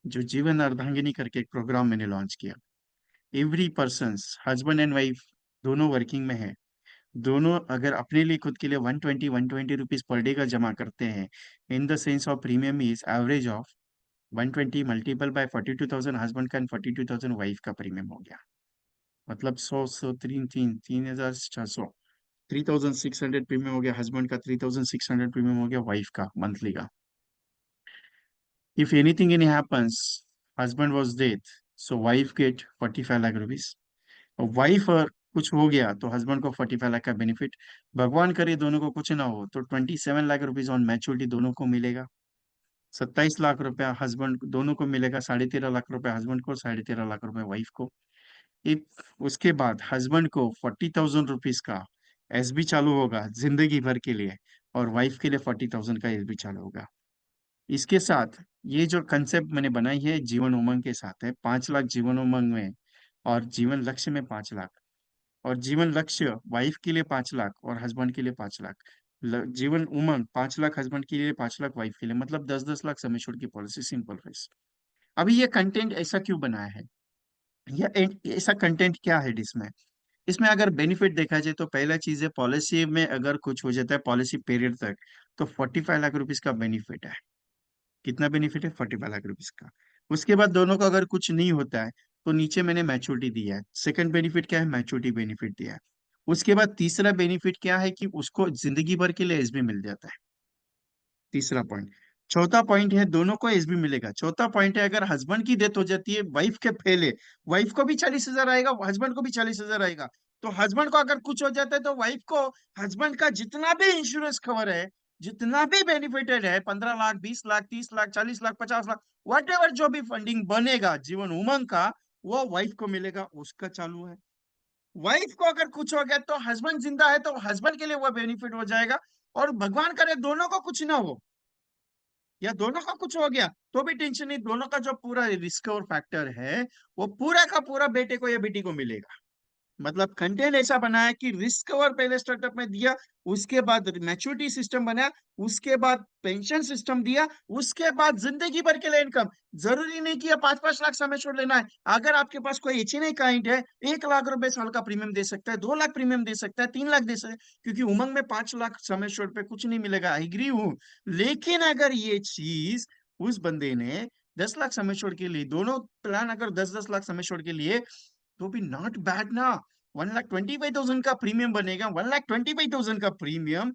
S1: जो जीवन अर्धांगिनी करके एक प्रोग्राम मैंने लॉन्च किया। Every person, husband and wife दोनों वर्किंग में है, दोनों अगर अपने लिए खुद के लिए 120 पर डे का जमा करते हैं, in the sense of premium is average of 120 multiple bye 42,000 husband का एंड 42,000 वाइफ का प्रीमियम हो गया। मतलब 100 तीन तीन 3,600, 3,600 प्रीमियम हो गया हस्बैंड का, 3,600 प्रीमियम हो गया वाइफ का मंथली का। If anything in happens, husband was death, so wife get 45 lakh rupees. Wife और कुछ हो गया तो हस्बैंड को 45 लाख का बेनिफिट। भगवान करे दोनों को कुछ ना हो तो 27 लाख रुपीज ऑन मैच्योरिटी दोनों को मिलेगा। 27 लाख रुपया हस्बैंड दोनों को मिलेगा, 13.5 लाख रुपया हस्बैंड को, 13.5 लाख रुपया वाइफ को। एक उसके बाद हस्बैंड को 40,000 रुपीज का एसबी चालू होगा जिंदगी भर के लिए, और वाइफ के लिए 40,000 का एसबी चालू होगा। इसके साथ ये जो कंसेप्ट मैंने बनाई है जीवन उमंग के साथ है, 5 लाख जीवन उमंग में, और जीवन लक्ष्य में 5 लाख, और जीवन लक्ष्य वाइफ के लिए 5 लाख और हस्बैंड के लिए 5 लाख। जीवन उमंग 5 लाख हस्बैंड के लिए, 5 लाख वाइफ के लिए, मतलब 10-10 लाख सम एश्योर्ड की पॉलिसी, सिंपल फेस। अभी ये कंटेंट ऐसा क्यों बनाया है, या ऐसा कंटेंट क्या है इसमें? इसमें अगर बेनिफिट देखा जाए तो पहला चीज है, पॉलिसी में अगर कुछ हो जाता है पॉलिसी पीरियड तक, तो 45 लाख रुपीज का बेनिफिट है। कितना बेनिफिट है? 45 लाख रुपीज का। उसके बाद दोनों का अगर कुछ नहीं होता है, तो नीचे मैंने मैच्योरिटी दिया है। सेकंड बेनिफिट क्या है? मैच्योरिटी बेनिफिट दिया है। उसके बाद तीसरा बेनिफिट क्या है कि उसको जिंदगी भर के लिए एसबी मिल जाता है। तीसरा पॉइंट। चौथा पॉइंट है दोनों को एसबी मिलेगा। चौथा पॉइंट है अगर हस्बैंड की डेथ हो जाती है वाइफ के पहले, वाइफ को भी 40,000 आएगा, हस्बैंड को भी 40,000 आएगा। तो हस्बैंड को अगर कुछ हो जाता है तो वाइफ को हस्बैंड का जितना भी इंश्योरेंस कवर है, जितना भी बेनिफिटेड है, 15 लाख, 20 लाख, 30 लाख, 40 लाख, 50 लाख, वट एवर जो भी फंडिंग बनेगा जीवन उमंग का, वो वाइफ को मिलेगा, उसका चालू है। वाइफ को अगर कुछ हो गया तो हस्बैंड जिंदा है तो हस्बैंड के लिए वो बेनिफिट हो जाएगा। और भगवान करे दोनों को कुछ ना हो, या दोनों का कुछ हो गया तो भी टेंशन नहीं, दोनों का जो पूरा रिस्क और फैक्टर है वो पूरा का पूरा बेटे को या बेटी को मिलेगा। मतलब कंटेंट ऐसा बनाया कि रिस्क कवर पहले स्टार्टअप में दिया, उसके बाद मैच्योरिटी सिस्टम बनाया, उसके बाद पेंशन सिस्टम दिया, उसके बाद जिंदगी भर के लिए इनकम। जरूरी नहीं कि 5-5 लाख समय छोड़ लेना है। अगर आपके पास कोई एच नहीं काइंड है, 1 लाख रुपए साल का प्रीमियम दे सकता है, 2 लाख प्रीमियम दे सकता है, 3 लाख दे सकता है, क्योंकि उमंग में 5 लाख समय छोड़ पे कुछ नहीं मिलेगा, एग्री हूं। लेकिन अगर ये चीज उस बंदे ने 10 लाख समय छोड़ के लिए, दोनों प्लान अगर 10-10 लाख समय छोड़ के लिए, तो भी नॉट बैड ना। 1,25,000 का प्रीमियम बनेगा, 1,25,000 का प्रीमियम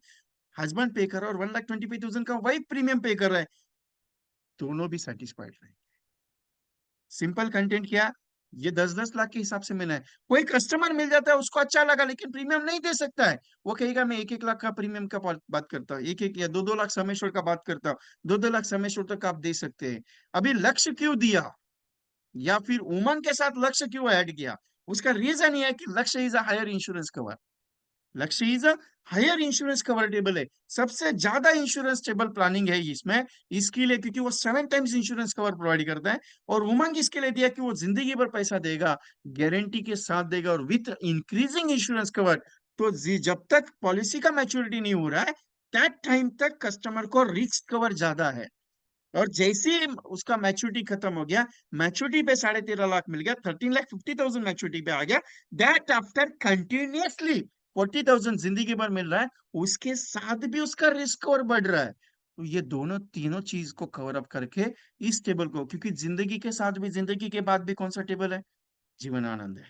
S1: हस्बैंड पे कर रहा है और 1,25,000 का वाइफ प्रीमियम पे कर रहा है, दोनों भी सेटिस्फाइड रहे। सिंपल कंटेंट क्या, ये 10-10 लाख के हिसाब से मिला है। कोई कस्टमर मिल जाता है उसको अच्छा लगा लेकिन प्रीमियम नहीं दे सकता है, वो कहेगा मैं 1-1 लाख का प्रीमियम का बात करता हूँ, 1-1 या 2-2 लाख समेश्वर का बात करता हूँ, 2-2 लाख समेश्वर तक आप दे सकते हैं। अभी लक्ष्य क्यों दिया या फिर उमंग के साथ लक्ष्य क्यों ऐड किया, उसका रीजन ये है कि Lakshya is a higher insurance cover. Lakshya is a higher insurance cover table है, सबसे ज्यादा इंश्योरेंस टेबल प्लानिंग है इसमें, इसके लिए क्योंकि वो 7 टाइम्स इंश्योरेंस कवर प्रोवाइड करता है। और उमंग इसके लिए दिया कि वो जिंदगी भर पैसा देगा, गारंटी के साथ देगा और विथ इंक्रीजिंग इंश्योरेंस कवर। तो जब तक पॉलिसी का मैच्योरिटी नहीं हो रहा है, दैट टाइम तक कस्टमर को रिस्क कवर ज्यादा है। और जैसे ही उसका मैच्योरिटी खत्म हो गया, मैच्योरिटी पे 13.5 लाख मिल गया, 13,50,000 मैच्योरिटी पे आ गया, दैट आफ्टर कंटिन्यूअसली 40,000 जिंदगी भर मिल रहा है, उसके साथ भी उसका रिस्क और बढ़ रहा है। तो ये दोनों तीनों चीज को कवर अप करके इस टेबल को, क्योंकि जिंदगी के साथ भी जिंदगी के बाद भी कौन सा टेबल है, जीवन आनंद है।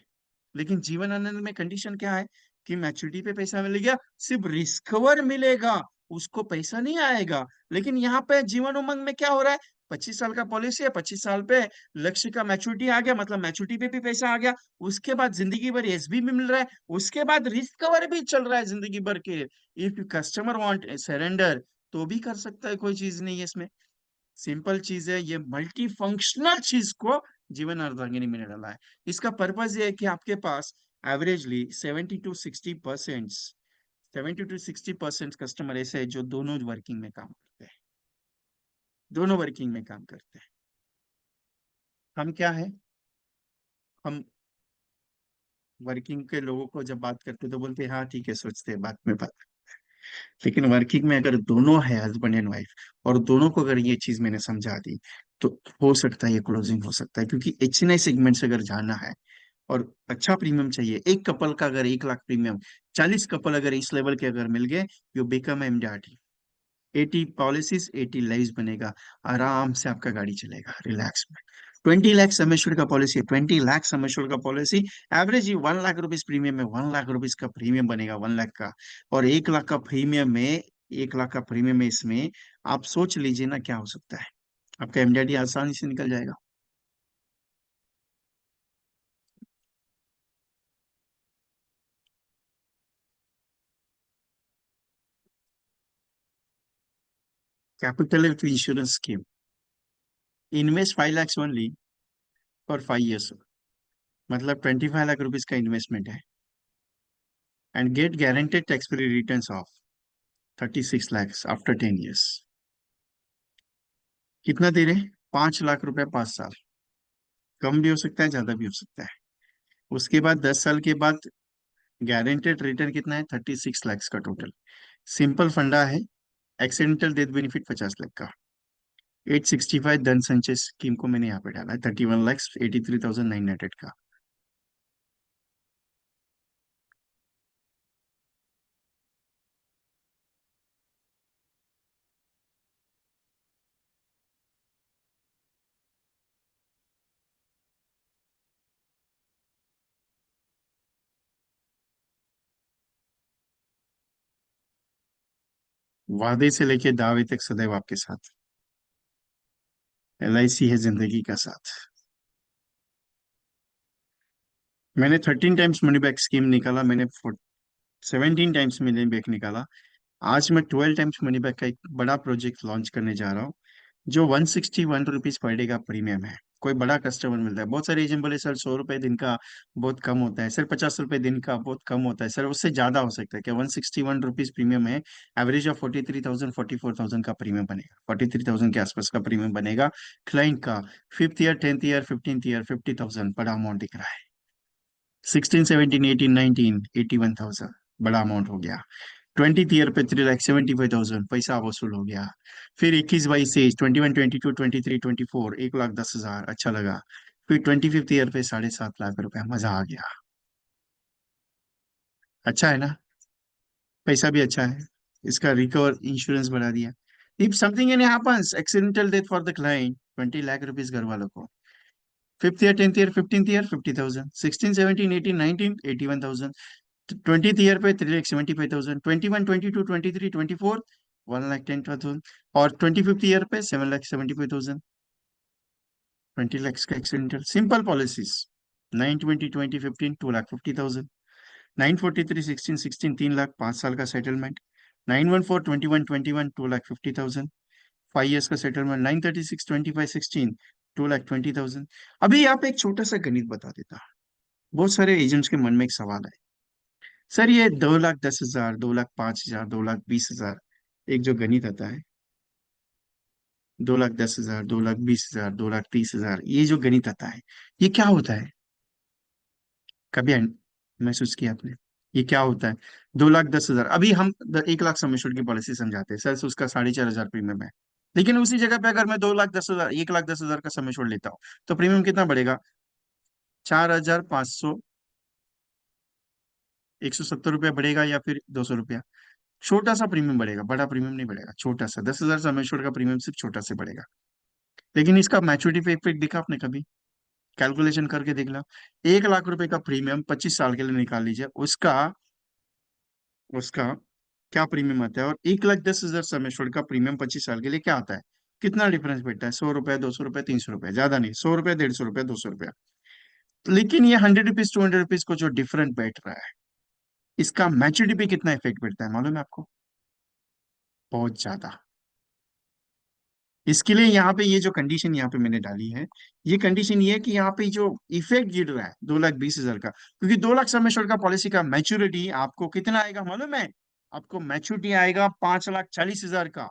S1: लेकिन जीवन आनंद में कंडीशन क्या है कि मैच्योरिटी पे पैसा मिल गया, सिर्फ रिस्कवर मिलेगा, उसको पैसा नहीं आएगा। लेकिन यहाँ पे जीवन उमंग में क्या हो रहा है, 25 साल का पॉलिसी है, 25 साल पे लक्ष्य का मैच्योरिटी आ गया, मतलब मैच्योरिटी पे भी पैसा आ गया, उसके बाद जिंदगी भर एसबी भी मिल रहा है, उसके बाद रिस्क कवर भी चल रहा है जिंदगी भर के। If you customer want surrender तो भी कर सकता है, कोई चीज नहीं है इसमें। सिंपल चीज है, ये मल्टी फंक्शनल चीज को जीवन अर्धांगिनी में डाला है। इसका पर्पज ये है कि आपके पास एवरेजली 70 to 60% कस्टमर ऐसे है जो दोनों वर्किंग में काम करते हैं, दोनों वर्किंग में काम करते हैं। हम क्या है, हम वर्किंग के लोगों को जब बात करते हैं तो बोलते हैं हाँ ठीक है, सोचते हैं बाद में बात। लेकिन वर्किंग में अगर दोनों है हस्बैंड एंड वाइफ, और दोनों को अगर ये चीज मैंने समझा दी, तो हो सकता है ये क्लोजिंग हो सकता है। क्योंकि एच सेगमेंट से अगर जाना है और अच्छा प्रीमियम चाहिए, एक कपल का अगर 1 लाख प्रीमियम, 40 कपल अगर इस लेवल के अगर मिल गए, you become MDRT. 80 policies, 80 life बनेगा, आराम से आपका गाड़ी चलेगा रिलैक्स में। 20 लाख समेश्वर का पॉलिसी, 20 लाख समेश्वर का पॉलिसी, एवरेज ही 1 लाख रुपीज प्रीमियम में, 1 लाख रुपीज का प्रीमियम बनेगा, 1 लाख का। और 1 लाख का प्रीमियम में, 1 लाख का प्रीमियम में इसमें आप सोच लीजिए ना क्या हो सकता है, आपका एमडीआरटी आसानी से निकल जाएगा। Capital insurance scheme, invest 5 lakhs only for 5 years, मतलब 25 लाख रुपीज का इन्वेस्टमेंट है, and get guaranteed tax free return of 36 lakhs after 10 years। कितना दे रहे हैं, 5 लाख रुपए 5 साल, कम भी हो सकता है ज्यादा भी हो सकता है। उसके बाद 10 साल के बाद गारंटेड रिटर्न कितना है, 36 lakhs का टोटल। सिंपल फंडा है, एक्सीडेंटल डेथ बेनिफिट 50 लाख का। 865 धन संचय स्कीम को मैंने यहाँ पे डाला है, 31,83,900 का। वादे से लेके दावे तक सदैव आपके साथ, LIC है जिंदगी का साथ। मैंने 13 टाइम्स मनी बैक स्कीम निकाला, मैंने 17 टाइम्स मनी बैक निकाला। आज मैं 12 टाइम्स मनी बैक का एक बड़ा प्रोजेक्ट लॉन्च करने जा रहा हूँ, जो 161 रुपीज पर डे का प्रीमियम है। कोई बड़ा कस्टमर मिलता है, बहुत सारे एजेंट बोले सर 100 रुपए दिन का बहुत कम होता है सर, 50 रुपए दिन का बहुत कम होता है सर, उससे ज्यादा हो सकता है क्या, 161 रुपीज प्रीमियम है। एवरेज ऑफ 43,000 44,000 का प्रीमियम बनेगा, 43,000 के आसपास का प्रीमियम बनेगा क्लाइंट का। 5th year, 10th year, 15th year, 50,000 बड़ा अमाउंट दिख रहा है। 16 17 18 19 81,000 बड़ा अमाउंट हो गया। 20th ईयर पे 3,75,000 पैसा वसूल हो गया। फिर 21 22 23 24 1,10,000 अच्छा लगा। फिर 25th ईयर पे 7.5 लाख रुपए, मजा आ गया। अच्छा है ना, पैसा भी अच्छा है। इसका रिकवर इंश्योरेंस बढ़ा दिया। If something any happens, accidental death for the client, 20 lakh rupees घर वालों को। Fifth year, 10th year, 15th year 50,000, 16, 17, 18, 19, 81,000, 20th year पे 3,75,000, 21, 22, 23, 24, 1,10,000, और 25th ईयर पे 7,75,000, 20 lakhs का एक्सीडेंटल सिंपल पॉलिसीज। 9, 20, 20, 15, 2,50,000, 9, 43, 16, 3 लाख 5 साल का सेटलमेंट। 9, 14, 21, 21, 2,50,000, 5 years का सेटलमेंट। 9, 36, 25, 16, 2,20,000। अभी आप एक छोटा सा गणित बता देता, बहुत सारे एजेंट्स के मन में एक सवाल है, सर ये 2,10,000, 2,05,000, 2,20,000, एक जो गणित आता है, 2,10,000, 2,20,000, 2,30,000, ये जो गणित आता है, ये क्या होता है? कभी महसूस किया आपने? ये क्या होता है? 2,10,000, अभी हम 1 लाख सम एश्योर्ड की पॉलिसी समझाते हैं सर, उसका 4,500 प्रीमियम है। लेकिन उसी जगह पे अगर मैं 2,10,000, 1,10,000 का सम एश्योर्ड लेता हूँ, तो प्रीमियम कितना बढ़ेगा? 4,500, 170 रुपया बढ़ेगा, या फिर 200 रुपया। छोटा सा प्रीमियम बढ़ेगा, बड़ा प्रीमियम नहीं बढ़ेगा, छोटा सा। 10,000 सम एश्योर्ड का प्रीमियम सिर्फ छोटा से बढ़ेगा। लेकिन इसका मैच्योरिटी पे इफेक्ट दिखा आपने कभी? कैलकुलेशन करके देख लो। 1 लाख रुपए का प्रीमियम 25 साल के लिए निकाल लीजिए, उसका उसका क्या प्रीमियम आता है, और 1,10,000 सम एश्योर्ड का प्रीमियम 25 साल के लिए क्या आता है? कितना डिफरेंस बैठता है? 100 रुपए, 200 रुपए, 300 रुपए, ज्यादा नहीं, 100 रुपए, 150 रुपए, 200 रुपया। लेकिन ये 100 रुपीज, 200 रुपीज को जो डिफरेंट बैठ रहा है, इसका मैच्योरिटी पे कितना इफेक्ट पड़ता है मालूम है आपको? बहुत ज्यादा। इसके लिए यहाँ पे ये जो कंडीशन यहाँ पे मैंने डाली है, ये कंडीशन ये है कि यहाँ पे जो इफेक्ट गिर रहा है 2,20,000 का, क्योंकि 2 लाख सम एश्योर्ड का पॉलिसी का मैच्योरिटी आपको कितना आएगा मालूम है? आपको मैच्योरिटी आएगा 5,40,000 का,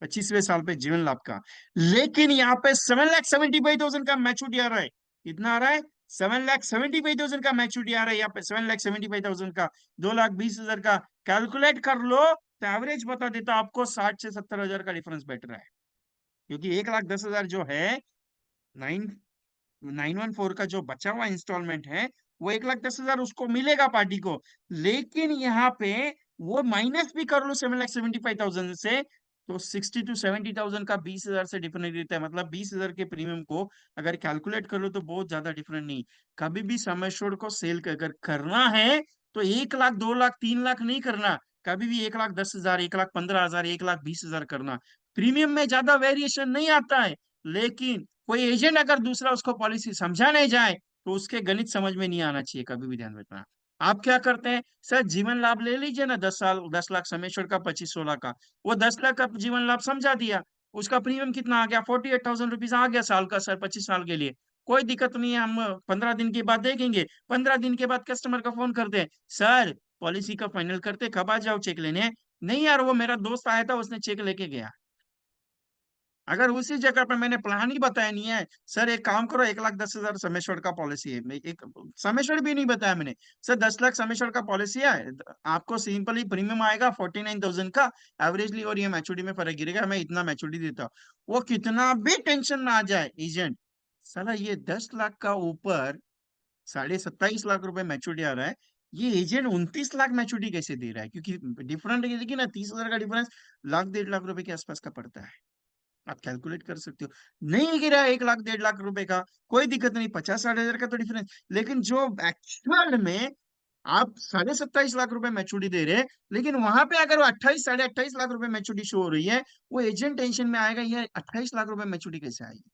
S1: 25वें साल पे जीवन लाभ का। लेकिन यहाँ पे 7,75,000 का मैच्योरिटी आ रहा है। कितना आ रहा है? 7,75,000 का मैच्योरिटी आ रहा है यहाँ पे, 7,75,000 का। 2,20,000 का कैलकुलेट कर लो, तो एवरेज बता देता आपको 60 से 70 हजार का डिफरेंस बैठ रहा है। क्योंकि 1,10,000 जो है, 9,914 का जो बचा हुआ इंस्टॉलमेंट है, वो 1,10,000 उसको मिलेगा पार्टी को। लेकिन यहाँ पे वो माइनस भी कर लो 7,75,000 से, तो 60 to 70,000 का 20,000 से डिफरेंट रहता है। मतलब 20,000 के प्रीमियम को अगर कैलकुलेट कर लो तो बहुत ज्यादा डिफरेंट नहीं। कभी भी सम एश्योर्ड को सेल अगर करना है, तो 1 लाख, 2 लाख, 3 लाख नहीं करना। कभी भी 1,10,000, 1,15,000, 1,20,000 करना। प्रीमियम में ज्यादा वेरिएशन नहीं आता है। लेकिन कोई एजेंट अगर दूसरा उसको पॉलिसी समझाने जाए, तो उसके गणित समझ में नहीं आना चाहिए, कभी भी ध्यान रखना। आप क्या करते हैं? सर जीवन लाभ ले लीजिए ना, 10 साल, 10 लाख समेश्वर का, 25-16 का। वो 10 लाख का जीवन लाभ समझा दिया, उसका प्रीमियम कितना आ गया? 48,000 रुपीज आ गया साल का, सर 25 साल के लिए। कोई दिक्कत नहीं है, हम 15 दिन के बाद देखेंगे। 15 दिन के बाद कस्टमर का फोन करते हैं, सर पॉलिसी का फाइनल करते, कब आ जाओ चेक लेने? नहीं यार, वो मेरा दोस्त आया था, उसने चेक लेके गया। अगर उसी जगह पे मैंने प्लान ही बताया नहीं है, सर एक काम करो, 1,10,000 समेश्वर का पॉलिसी है, एक समेश्वर भी नहीं बताया मैंने, सर 10 लाख समेश्वर का पॉलिसी है, आपको सिंपली प्रीमियम आएगा 49,000 का एवरेजली, और ये मैच्योरिटी में फर्क गिरेगा, मैं इतना मैच्योरिटी देता हूँ। वो कितना भी टेंशन ना आ जाए एजेंट, साला ये 10 लाख का ऊपर 27.5 लाख रुपए मैच्योरिटी आ रहा है, ये एजेंट 29 लाख मैच्योरिटी कैसे दे रहा है? क्योंकि डिफरेंट है, देखिए ना, 30,000 का डिफरेंस, लाख, 1.5 लाख रुपए के आसपास का पड़ता है। आप कैलकुलेट कर सकते हो। नहीं गिरा 1 लाख, 1.5 लाख रुपए का, कोई दिक्कत नहीं, 50-60 हजार का तो डिफरेंस। लेकिन जो एक्चुअल में आप 27.5 लाख रुपए मैच्योरिटी दे रहे हैं, लेकिन वहां पे अगर वो 28, 28.5 लाख रुपए मैच्योरिटी शो हो रही है, वो एजेंट टेंशन में आएगा, ये 28 लाख रुपए मैच्योरिटी कैसे आएगी?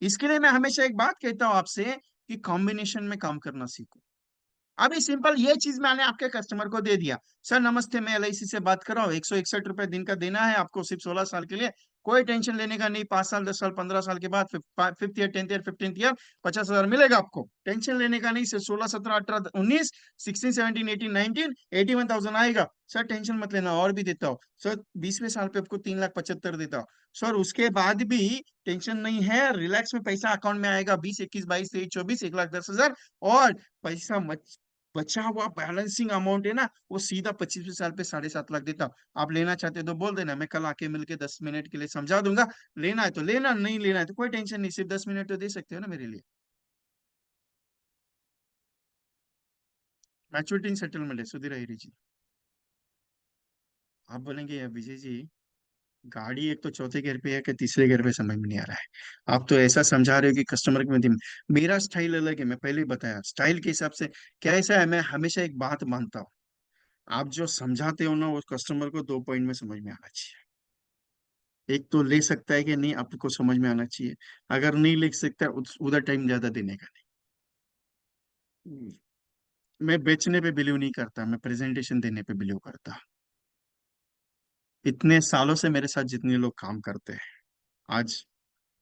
S1: इसके लिए मैं हमेशा एक बात कहता हूँ आपसे, कि कॉम्बिनेशन में काम करना सीखो। अभी सिंपल ये चीज मैंने आपके कस्टमर को दे दिया, सर नमस्ते, मैं एलआईसी से बात कर रहा हूँ, 161 रुपए दिन का देना है आपको, सिर्फ 16 साल के लिए। कोई टेंशन लेने का नहीं, 5 साल, 10 साल, 15 साल के बाद, 5th year, 10th year, 15th year, 50,000 मिलेगा आपको। टेंशन लेने का नहीं, सिर्फ 16, 17, 18, 19, 16, 17, 18, 19, 81,000 आएगा। सर टेंशन मत लेना, और भी देता हूँ सर, 20वें साल पे आपको 3,75,000 देता हूँ। सर उसके बाद भी टेंशन नहीं है, रिलैक्स में पैसा अकाउंट में आएगा, 20, 21, 22, 23, 24, 1,10,000। और पैसा बचा हुआ बैलेंसिंग अमाउंट है ना, वो सीधा 25वें साल पे 7.5 लाख देता हूँ। आप लेना चाहते हो तो बोल देना, मैं कल आके मिलके 10 मिनट के लिए समझा दूंगा। लेना है तो लेना, नहीं लेना है तो कोई टेंशन नहीं, सिर्फ 10 मिनट तो दे सकते हो ना मेरे लिए। मैच्योरिटी सेटलमेंट है सुधीर अहिरी जी। आप बोलेंगे, "या विजय जी, गाड़ी एक तो चौथे गियर पे है कि तीसरे गियर पे, समझ में नहीं आ रहा है। आप तो ऐसा समझा रहे हो कि कस्टमर के में मेरा स्टाइल अलग है, मैं पहले ही बताया स्टाइल के हिसाब से। क्या ऐसा है, मैं हमेशा एक बात मानता हूँ, आप जो समझाते हो ना वो कस्टमर को 2 पॉइंट में समझ में आना चाहिए। एक तो ले सकता है कि नहीं, आपको समझ में आना चाहिए। अगर नहीं लिख सकता उधर टाइम ज्यादा देने का नहीं। मैं बेचने पे बिलीव नहीं करता, मैं प्रेजेंटेशन देने पे बिलीव करता। इतने सालों से मेरे साथ जितने लोग काम करते हैं, आज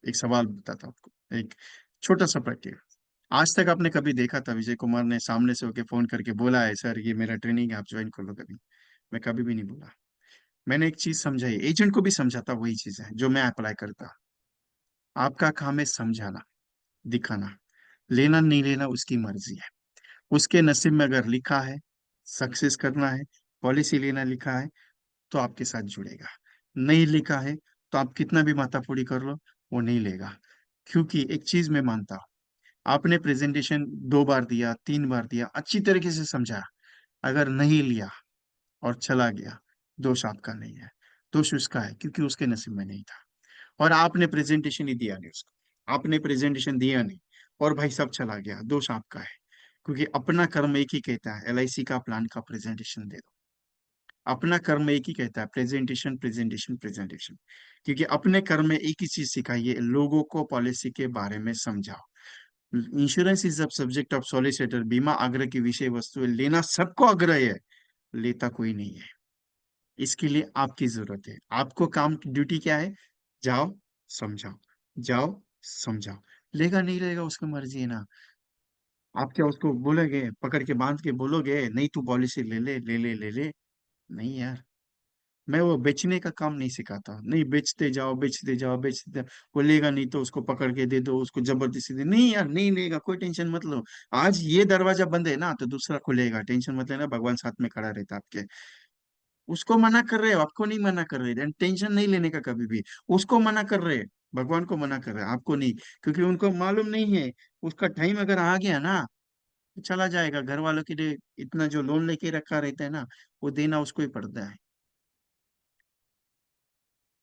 S1: एक सवाल बताता हूं आपको, एक छोटा सा प्रैक्टिकल। आज तक आपने कभी देखा था विजय कुमार ने सामने से होके फोन करके बोला है सर ये मेरा ट्रेनिंग है आप ज्वाइन कर लो? कभी, मैं कभी भी नहीं बोला। मैंने एक चीज समझाई, एजेंट को भी समझाता, वही चीज है जो मैं अप्लाई करता। आपका काम है समझाना, दिखाना, लेना नहीं लेना उसकी मर्जी है। उसके नसीब में अगर लिखा है सक्सेस करना है, पॉलिसी लेना लिखा है, तो आपके साथ जुड़ेगा। नहीं लिखा है तो आप कितना भी माथाफोड़ी कर लो, वो नहीं लेगा। क्योंकि एक चीज मैं मानता हूं, आपने प्रेजेंटेशन 2 बार दिया, 3 बार दिया, अच्छी तरीके से समझा, अगर नहीं लिया और चला गया, दोष आपका नहीं है, दोष उसका है, क्योंकि उसके नसीब में नहीं था। और आपने प्रेजेंटेशन ही दिया नहीं उसको, आपने प्रेजेंटेशन दिया नहीं, और भाई सब चला गया, दोष आपका है। क्योंकि अपना कर्म एक ही कहता है, एलआईसी का प्लान का प्रेजेंटेशन दे दो। अपना कर्म एक ही कहता है, प्रेजेंटेशन प्रेजेंटेशन प्रेजेंटेशन। क्योंकि अपने कर्म में एक ही चीज सिखाइए, लोगों को पॉलिसी के बारे में समझाओ। इंश्योरेंस इज अब सब्जेक्ट ऑफ सॉलिसिटर, बीमा आग्रह की विषय वस्तु है, लेना सबको आग्रह है, लेता कोई नहीं है। इसके लिए आपकी जरूरत है, आपको काम की ड्यूटी क्या है? जाओ समझाओ, जाओ समझाओ। लेगा नहीं लेगा उसकी मर्जी है ना। आप क्या उसको बोलोगे, पकड़ के बांध के बोलोगे नहीं तू पॉलिसी ले ले ले ले ले ले? नहीं यार। मैं वो बेचने का काम नहीं सिखाता, नहीं बेचते जाओ बेचते जाओ बेचते जाओ। वो लेगा नहीं तो उसको पकड़ के दे दो, उसको जबरदस्ती दे, नहीं यार नहीं लेगा, कोई टेंशन मत लो। आज ये दरवाजा बंद है ना तो दूसरा खुलेगा, टेंशन मत लेना, भगवान साथ में खड़ा रहता है आपके। उसको मना कर रहे हो, आपको नहीं मना कर रहे, टेंशन नहीं लेने का कभी भी। उसको मना कर रहे, भगवान को मना कर रहे हैं, आपको नहीं। क्योंकि उनको मालूम नहीं है, उसका टाइम अगर आ गया ना तो चला जाएगा। घर वालों के लिए इतना जो लोन लेके रखा रहता है ना, वो देना उसको ही पड़ता है।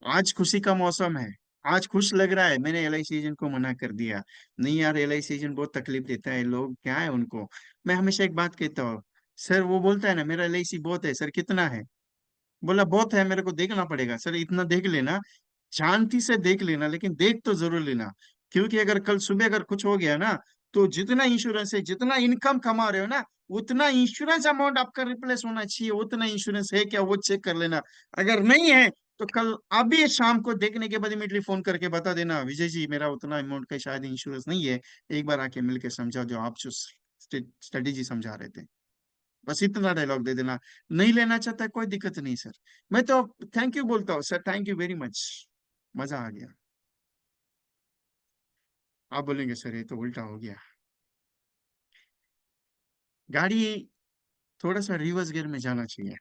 S1: आज खुशी का मौसम है, आज खुश लग रहा है, मैंने एलआईसी एजेंट को मना कर दिया। नहीं यार, एलआईसी एजेंट बहुत तकलीफ देता है, लोग क्या है उनको। मैं हमेशा एक बात कहता हूँ, सर वो बोलता है ना मेरा एलआईसी बहुत है, सर कितना है? बोला बहुत है, मेरे को देखना पड़ेगा। सर इतना देख लेना, शांति से देख लेना, लेकिन देख तो जरूर लेना। क्योंकि अगर कल सुबह अगर कुछ हो गया ना, तो जितना इंश्योरेंस है, जितना इनकम कमा रहे हो ना, उतना इंश्योरेंस अमाउंट आपका रिप्लेस होना चाहिए, उतना इंश्योरेंस है क्या वो चेक कर लेना। अगर नहीं है तो कल अभी शाम को देखने के बाद इमीडिएटली फोन करके बता देना, विजय जी मेरा उतना अमाउंट का शायद इंश्योरेंस नहीं है, एक बार आके मिलके समझाओ जो आप जो स्ट्रेटेजी समझा रहे थे। बस इतना डायलॉग दे देना। नहीं लेना चाहता कोई दिक्कत नहीं सर, मैं तो थैंक यू बोलता हूँ, sir thank you very much, मजा आ गया। आप बोलेंगे सर ये तो उल्टा हो गया। गाड़ी थोड़ा सा रिवर्स गियर में जाना चाहिए।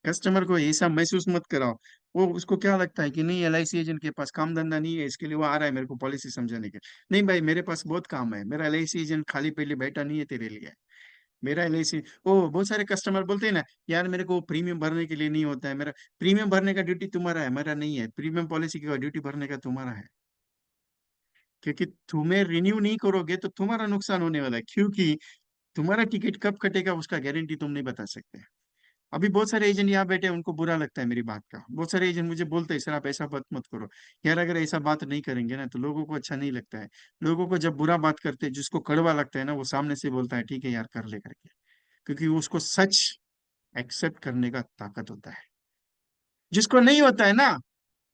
S1: कस्टमर को ऐसा महसूस मत कराओ, वो उसको क्या लगता है कि नहीं एलआईसी एजेंट के पास काम धंधा नहीं है, इसके लिए वो आ रहा है मेरे को पॉलिसी समझाने के। नहीं भाई, मेरे पास बहुत काम है, मेरा एलआईसी एजेंट खाली पेली बैठा नहीं है तेरे लिए। मेरा एलआईसी, ओ बहुत सारे कस्टमर बोलते हैं ना, यार मेरे को प्रीमियम भरने के लिए नहीं होता है मेरा। प्रीमियम भरने का ड्यूटी तुम्हारा है, मेरा नहीं है। प्रीमियम पॉलिसी का ड्यूटी भरने का तुम्हारा है। क्योंकि तुम्हें रिन्यू नहीं करोगे तो तुम्हारा नुकसान होने वाला है, क्योंकि तुम्हारा टिकट कब कटेगा उसका गारंटी तुम नहीं बता सकते। अभी बहुत सारे एजेंट यहाँ बैठे हैं, उनको बुरा लगता है मेरी बात का। बहुत सारे एजेंट मुझे बोलते हैं सर आप ऐसा बात मत करो। यार अगर ऐसा बात नहीं करेंगे ना तो लोगों को अच्छा नहीं लगता है। लोगों को जब बुरा बात करते हैं, जिसको कड़वा लगता है ना, वो सामने से बोलता है ठीक है यार कर ले करके। क्योंकि उसको सच एक्सेप्ट करने का ताकत होता है। जिसको नहीं होता है ना,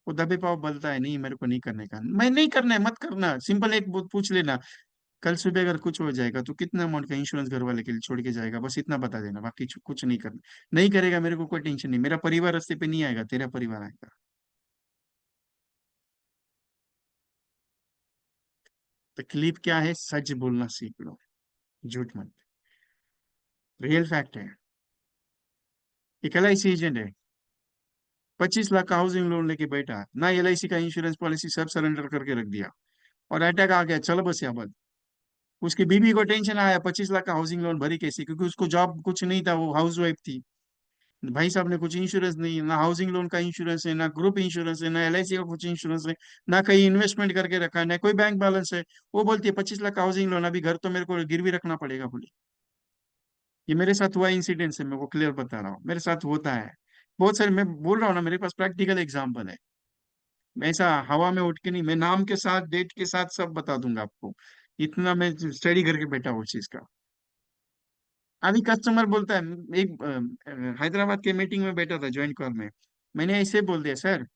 S1: वो दबे पाव बोलता है नहीं मेरे को नहीं करने का, मैं नहीं करना है मत करना, सिंपल एक पूछ लेना। कल सुबह अगर कुछ हो जाएगा तो कितना अमाउंट का इंश्योरेंस घर वाले के लिए छोड़ के जाएगा, बस इतना बता देना, बाकी कुछ नहीं करना। नहीं करेगा मेरे को कोई टेंशन नहीं, मेरा परिवार रास्ते पे नहीं आएगा, तेरा परिवार आएगा। तकलीफ क्या है, सच बोलना सीख लो, झूठ मत। रियल फैक्ट है। एक एलआईसी एजेंट है, 25 लाख का हाउसिंग लोन लेके बैठा, ना एलआईसी का इंश्योरेंस पॉलिसी सब सरेंडर करके रख दिया, और अटैक आ गया, चलो बस यहाँ। उसकी बीवी को टेंशन आया, 25 लाख का हाउसिंग लोन भरी कैसे, क्योंकि उसको जॉब कुछ नहीं था, वो हाउस वाइफ थी। भाई साहब ने कुछ इंश्योरेंस नहीं, ना हाउसिंग लोन का इंश्योरेंस है, ना ग्रुप इंश्योरेंस है, ना एलआईसी का कुछ इंश्योरेंस है, ना कहीं इन्वेस्टमेंट करके रखा है, ना कोई बैंक बैलेंस है। वो बोलती है 25 लाख का हाउसिंग लोन, अभी घर तो मेरे को गिरवी रखना पड़ेगा बोली। ये मेरे साथ हुआ इंसिडेंट है, मैं वो क्लियर बता रहा हूँ, मेरे साथ होता है बहुत सारे। मैं बोल रहा हूँ ना, मेरे पास प्रैक्टिकल एग्जाम्पल है। मैं ऐसा हवा में उठ के नहीं, मैं नाम के साथ डेट के साथ सब बता दूंगा आपको। इतना मैं स्टडी करके बैठा हूँ उस चीज का। अभी कस्टमर बोलता है, एक हैदराबाद के मीटिंग में बैठा था, ज्वाइंट कॉल में। मैंने ऐसे बोल दिया, सर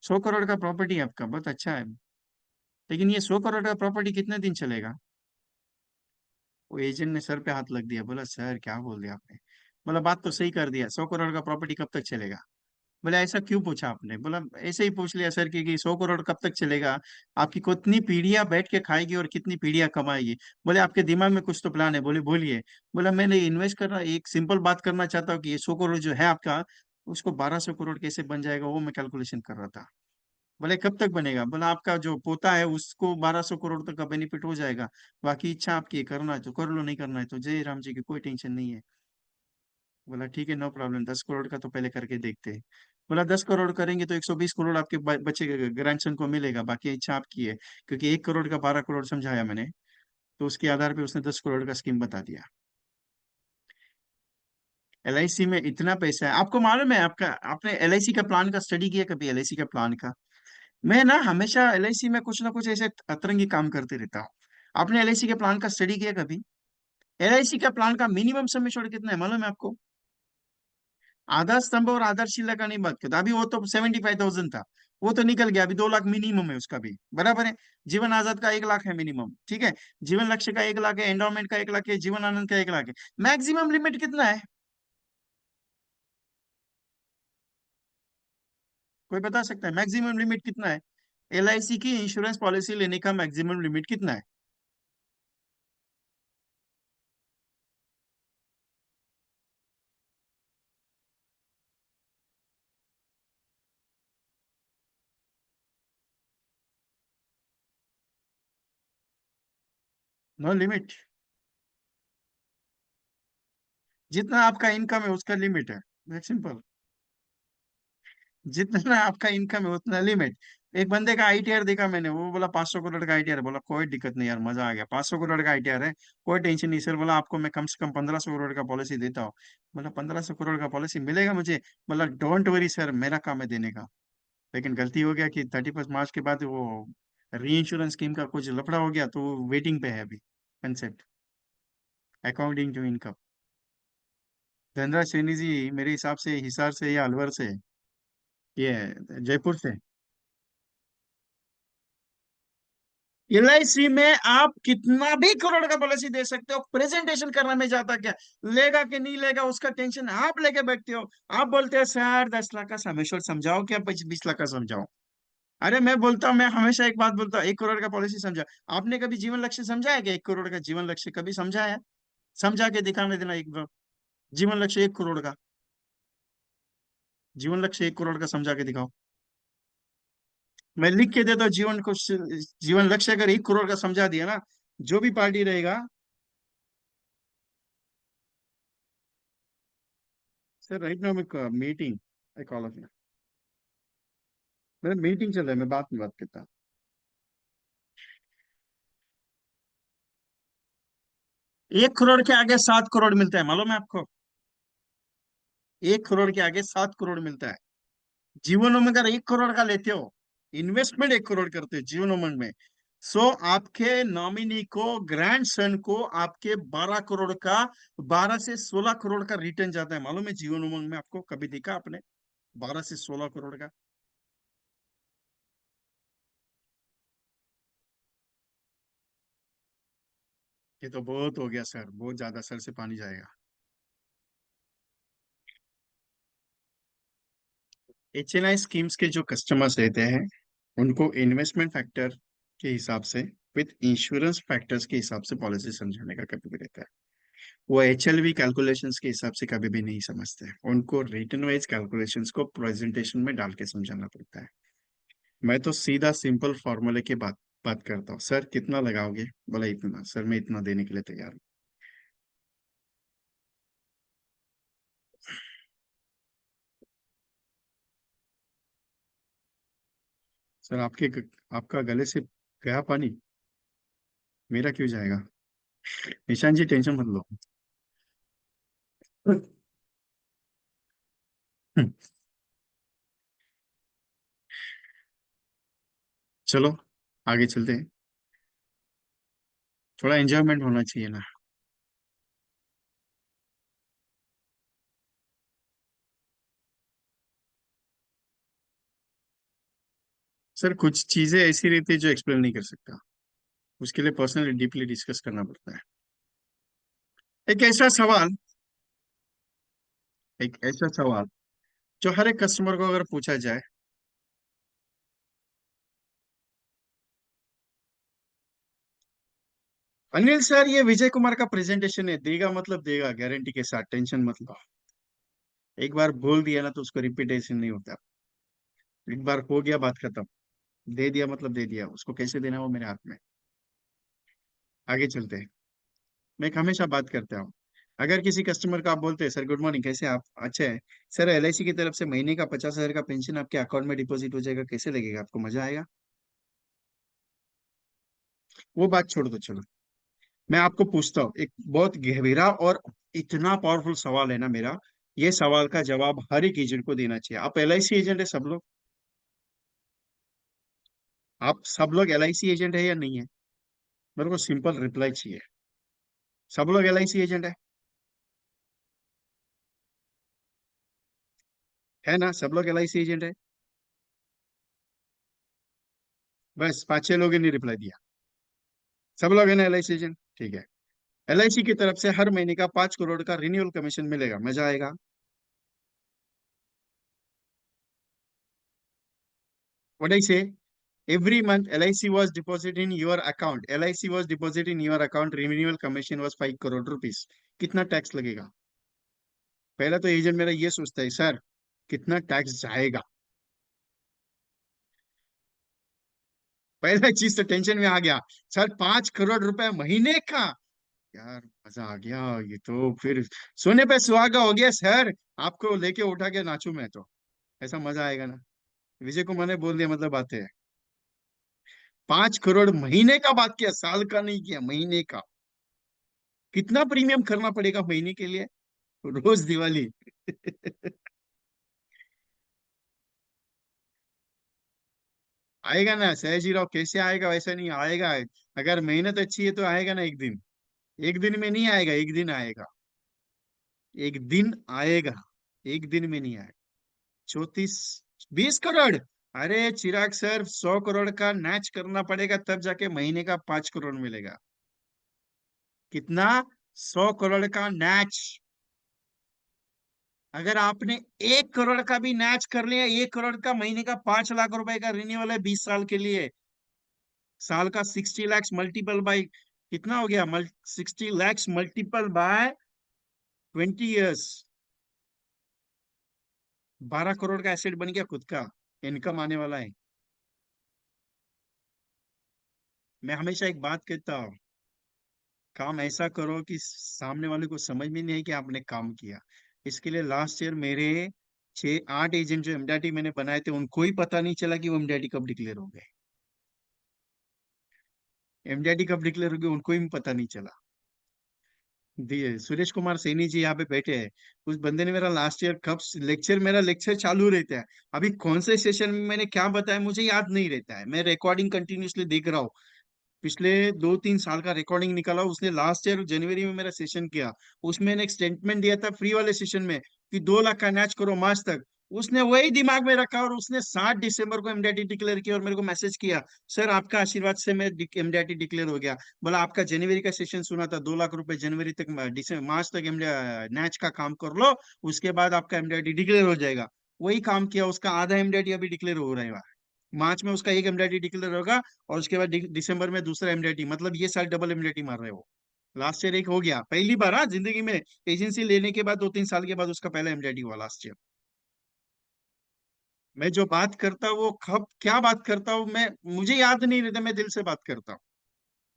S1: 100 करोड़ का प्रॉपर्टी है आपका, बहुत अच्छा है, लेकिन ये 100 करोड़ का प्रॉपर्टी कितने दिन चलेगा? वो एजेंट ने सर पे हाथ लग दिया, बोला सर क्या बोल दिया आपने? बोला बात तो सही कर दिया, 100 करोड़ का प्रॉपर्टी कब तक चलेगा? बोले ऐसा क्यों पूछा आपने? बोला ऐसे ही पूछ लिया सर कि 100 करोड़ कब तक चलेगा, आपकी कितनी पीढ़ियां बैठ के खाएगी और कितनी पीढ़ियां कमाएगी। बोले आपके दिमाग में कुछ तो प्लान है, बोले बोलिए। बोला मैंने इन्वेस्ट करना, एक सिंपल बात करना चाहता हूँ कि ये 100 करोड़ जो है आपका, उसको 1200 करोड़ कैसे बन जाएगा, वो मैं कैलकुलेशन कर रहा था। बोले कब तक बनेगा? बोला आपका जो पोता है उसको 1200 करोड़ तक का बेनिफिट हो जाएगा, बाकी इच्छा आपकी है, करना है तो कर लो, नहीं करना है तो जय राम जी की, कोई टेंशन नहीं है। बोला ठीक है, नो प्रॉब्लम, 10 करोड़ का तो पहले करके देखते हैं। बोला 10 करोड़ करेंगे तो 120 करोड़ आपके बच्चे के ग्रैंडसन को मिलेगा, बाकी इच्छा आपकी है। क्योंकि 1 करोड़ का 12 करोड़ समझाया मैंने, तो उसके आधार पे उसने 10 करोड़ का स्कीम बता दिया। एलआईसी में इतना पैसा है, आपको मालूम है? आपका आपने एलआईसी का प्लान का स्टडी किया कभी? एलआईसी का प्लान का, मैं ना हमेशा एलआईसी में कुछ ना कुछ ऐसे अतरंगी काम करते रहता हूँ। आपने एलआईसी के प्लान का स्टडी किया कभी? एलआईसी का प्लान का मिनिमम सम एश्योर्ड कितना है मालूम है आपको? आधार स्तंभ और आधारशिला का नहीं बात करता, अभी वो तो 75,000 था, वो तो निकल गया, अभी 2 लाख मिनिमम है उसका भी, बराबर है। जीवन आजाद का 1 लाख है मिनिमम, ठीक है। जीवन लक्ष्य का 1 लाख है, एंडोमेंट का 1 लाख है, जीवन आनंद का 1 लाख है। मैक्सिमम लिमिट कितना है? कोई बता सकता है मैक्सिमम लिमिट कितना है? एलआईसी की इंश्योरेंस पॉलिसी लेने का मैक्सिमम लिमिट कितना है? No limit. जितना आपका इनकम है उसका लिमिट है, सिंपल। जितना आपका इनकम है उतना लिमिट। एक बंदे का आईटीआर देखा मैंने, वो बोला 500 करोड़ का आईटीआर है, बोला कोई दिक्कत नहीं यार, मजा आ गया, 500 करोड़ का आईटीआर है, कोई टेंशन नहीं सर। बोला आपको मैं कम से कम 1500 करोड़ का पॉलिसी देता हूँ। बोला 1500 करोड़ का पॉलिसी मिलेगा मुझे? बोला डोंट वरी सर, मेरा काम है देने का। लेकिन गलती हो गया कि 31 मार्च के बाद वो री इंश्योरेंस स्कीम का कुछ लफड़ा हो गया, तो वो वेटिंग पे है अभी concept, according to income. Dhanraj Saini ji मेरे हिसाब से हिसार से या अलवर से, ये जयपुर से। एलआईसी में आप कितना भी करोड़ का पॉलिसी दे सकते हो, प्रेजेंटेशन करना में जाता क्या, लेगा कि नहीं लेगा उसका टेंशन आप लेके बैठते हो। आप बोलते हो सर 10 लाख का समेश्वर समझाओ, क्या 20 लाख का समझाओ? अरे मैं बोलता हूँ, मैं हमेशा एक बात बोलता हूँ, 1 करोड़ का पॉलिसी समझा। आपने कभी जीवन लक्ष्य समझा है क्या? 1 करोड़ का जीवन लक्ष्य कभी समझा है? समझा के दिखाने देना एक बार। जीवन लक्ष्य 1 करोड़ का, जीवन लक्ष्य 1 करोड़ का समझा के दिखाओ। मैं लिख के देता हूँ जीवन को, जीवन लक्ष्य अगर 1 करोड़ का समझा दिया ना, जो भी पार्टी रहेगा। सर राइट नाउ मैं मीटिंग, आई कॉल ऑफ, मेरा मीटिंग चल रहा है, मैं बात में बात करता हूँ। 1 करोड़ के आगे 7 करोड़ मिलता है, मालूम है आपको? 1 करोड़ के आगे 7 करोड़ मिलता है। जीवन उमंग अगर 1 करोड़ का लेते हो, इन्वेस्टमेंट 1 करोड़ करते हो जीवन उमंग में, सो आपके नॉमिनी को, ग्रैंड सन को, आपके 12 करोड़ का, 12 से 16 करोड़ का रिटर्न जाता है, मालूम है? जीवन उमंग में आपको कभी देखा आपने 12 से 16 करोड़ का? ये तो बहुत हो गया सर, बहुत ज्यादा, सर से पानी जाएगा। एचएनआई स्कीम्स के जो कस्टमर्स रहते हैं, उनको इन्वेस्टमेंट फैक्टर के हिसाब से, विथ इंश्योरेंस फैक्टर्स के हिसाब से पॉलिसी समझाने का कभी भी रहता है। वो एचएलवी कैलकुलेशंस के हिसाब से कभी भी नहीं समझते हैं, उनको रिटर्न वाइज कैलकुलेशंस को प्रेजेंटेशन में डाल के समझाना पड़ता है। मैं तो सीधा सिंपल फॉर्मूले की बात बात करता हूँ, सर कितना लगाओगे? बोला इतना, सर मैं इतना देने के लिए तैयार हूँ। सर आपका गले से गया पानी, मेरा क्यों जाएगा? निशान जी टेंशन मत लो। चलो आगे चलते हैं। थोड़ा एंजॉयमेंट होना चाहिए ना। सर कुछ चीजें ऐसी रहती है जो एक्सप्लेन नहीं कर सकता, उसके लिए पर्सनली डीपली डिस्कस करना पड़ता है। एक ऐसा सवाल एक ऐसा सवाल जो हर एक कस्टमर को अगर पूछा जाए। अनिल सर, ये विजय कुमार का प्रेजेंटेशन है, देगा मतलब देगा, गारंटी के साथ, टेंशन मत लो। एक बार बोल दिया ना तो उसको रिपीटेशन नहीं होता। एक बार हो गया, बात खत्म। दे दिया मतलब दे दिया, उसको कैसे देना वो मेरे हाथ में। आगे चलते हैं। मैं एक हमेशा बात करता हूँ। अगर किसी कस्टमर को आप बोलते हैं, सर गुड मॉर्निंग, कैसे आप, अच्छे हैं सर, एलआईसी की तरफ से महीने का 50,000 का पेंशन आपके अकाउंट में डिपॉजिट हो जाएगा, कैसे लगेगा आपको, मजा आएगा? वो बात छोड़ दो, चलो। मैं आपको पूछता हूँ एक बहुत गहरा और इतना पावरफुल सवाल है ना मेरा। ये सवाल का जवाब हर एक एजेंट को देना चाहिए। आप एलआईसी एजेंट है सब लोग? आप सब लोग एलआईसी एजेंट है या नहीं है? मेरे को सिंपल रिप्लाई चाहिए। सब लोग एलआईसी एजेंट है ना? सब लोग एलआईसी एजेंट है? बस 5-6 लोगों ने रिप्लाई दिया। सब लोग है ना एलआईसी एजेंट? ठीक है। एलआईसी की तरफ से हर महीने का 5 करोड़ का रिन्यूअल कमीशन मिलेगा, मजा आएगा। व्हाट आई से, every month LIC was deposit in your account, LIC was deposit in your account, renewal commission was 5 crore rupees. कितना टैक्स लगेगा? पहला तो एजेंट मेरा ये सोचता है, सर कितना टैक्स जाएगा। पहला चीज तो टेंशन में आ गया। सर 5 करोड़ रुपए महीने का, यार मजा आ गया। ये तो फिर सोने पे सुहागा हो गया सर। आपको लेके उठा के नाचू मैं तो, ऐसा मजा आएगा ना। विजय कुमार ने बोल दिया मतलब बात है। 5 करोड़ महीने का बात किया, साल का नहीं किया, महीने का। कितना प्रीमियम करना पड़ेगा महीने के लिए? रोज दिवाली। आएगा ना सहजी राव, कैसे आएगा? वैसा नहीं आएगा। अगर मेहनत अच्छी है तो आएगा ना एक दिन। एक दिन में नहीं आएगा, एक दिन आएगा। एक दिन आएगा, एक दिन में नहीं आएगा। 34, 20 करोड़? अरे चिराग सर, 100 करोड़ का मैच करना पड़ेगा तब जाके महीने का 5 करोड़ मिलेगा। कितना? 100 करोड़ का मैच। अगर आपने 1 करोड़ का भी मैच कर लिया, 1 करोड़ का महीने का 5 लाख रुपए का रिन्यूअल है 20 साल के लिए। साल का 60 लैक्स मल्टीपल बाई, कितना हो गया? 60 lakhs multiple bye 20 years. 12 crore का एसेट बन गया खुद का, इनकम आने वाला है। मैं हमेशा एक बात कहता हूँ, काम ऐसा करो कि सामने वाले को समझ में नहीं है कि आपने काम किया। इसके लिए लास्ट ईयर मेरे 6-8 एजेंट जो एमडीआरटी मैंने बनाए थे, उनको ही पता नहीं चला कि वो एमडीआरटी कब डिक्लेयर हो गए। एमडीआरटी कब डिक्लेयर हो गए उनको ही पता नहीं चला। दिए सुरेश कुमार सैनी जी यहाँ पे बैठे हैं। उस बंदे ने मेरा लास्ट ईयर कब लेक्चर, मेरा लेक्चर चालू रहता है। अभी कौन से सेशन में मैंने क्या बताया मुझे याद नहीं रहता है, मैं रिकॉर्डिंग कंटिन्यूअसली देख रहा हूँ। पिछले 2-3 साल का रिकॉर्डिंग निकाला उसने, लास्ट ईयर जनवरी में मेरा सेशन किया। उसमें मैंने एक स्टेटमेंट दिया था फ्री वाले सेशन में कि 2 लाख का मैच करो मार्च तक। उसने वही दिमाग में रखा और उसने 7 दिसंबर को एमडीआरटी डिक्लेयर किया और मेरे को मैसेज किया, सर आपका आशीर्वाद से मैं एमडीआरटी डिक्लेयर हो गया। बोला आपका जनवरी का सेशन सुना था, 2 लाख रुपए जनवरी तक, दिसंबर मार्च तक मैच का काम कर लो, उसके बाद आपका एमडीआरटी डिक्लेयर हो जाएगा। वही काम किया, उसका आधा एमडीआरटी अभी डिक्लेयर हो रहा है। मार्च में उसका एक एमडीआरटी डिक्लेयर होगा और उसके बाद दिसंबर में दूसरा एमडीआरटी, मतलब ये साल डबल एमडीआरटी मार रहे हो। लास्ट ईयर एक हो गया, पहली बार हाँ जिंदगी में एजेंसी लेने के बाद 2-3 साल के बाद उसका पहला एमडीआरटी हुआ लास्ट ईयर। मैं जो बात करता हूँ वो कब क्या बात करता हूँ मैं, मुझे याद नहीं रहता, मैं दिल से बात करता हूँ।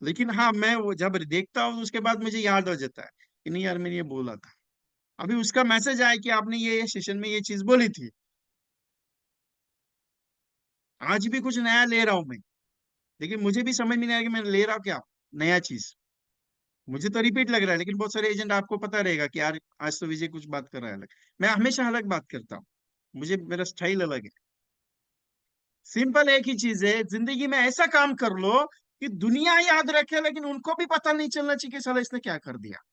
S1: लेकिन हाँ, मैं वो जब देखता हूँ उसके बाद मुझे याद हो जाता है कि नहीं यार मैंने ये बोला था। अभी उसका मैसेज आया कि आपने ये सेशन में ये चीज बोली थी। आज भी कुछ नया ले रहा हूं मैं, लेकिन मुझे भी समझ में नहीं आया कि मैं ले रहा हूँ क्या नया चीज। मुझे तो रिपीट लग रहा है, लेकिन बहुत सारे एजेंट आपको पता रहेगा कि यार आज तो विजय कुछ बात कर रहा है अलग। मैं हमेशा अलग बात करता हूँ, मुझे मेरा स्टाइल अलग है। सिंपल एक ही चीज है, जिंदगी में ऐसा काम कर लो कि दुनिया याद रखे, लेकिन उनको भी पता नहीं चलना चाहिए कि साला इसने क्या कर दिया।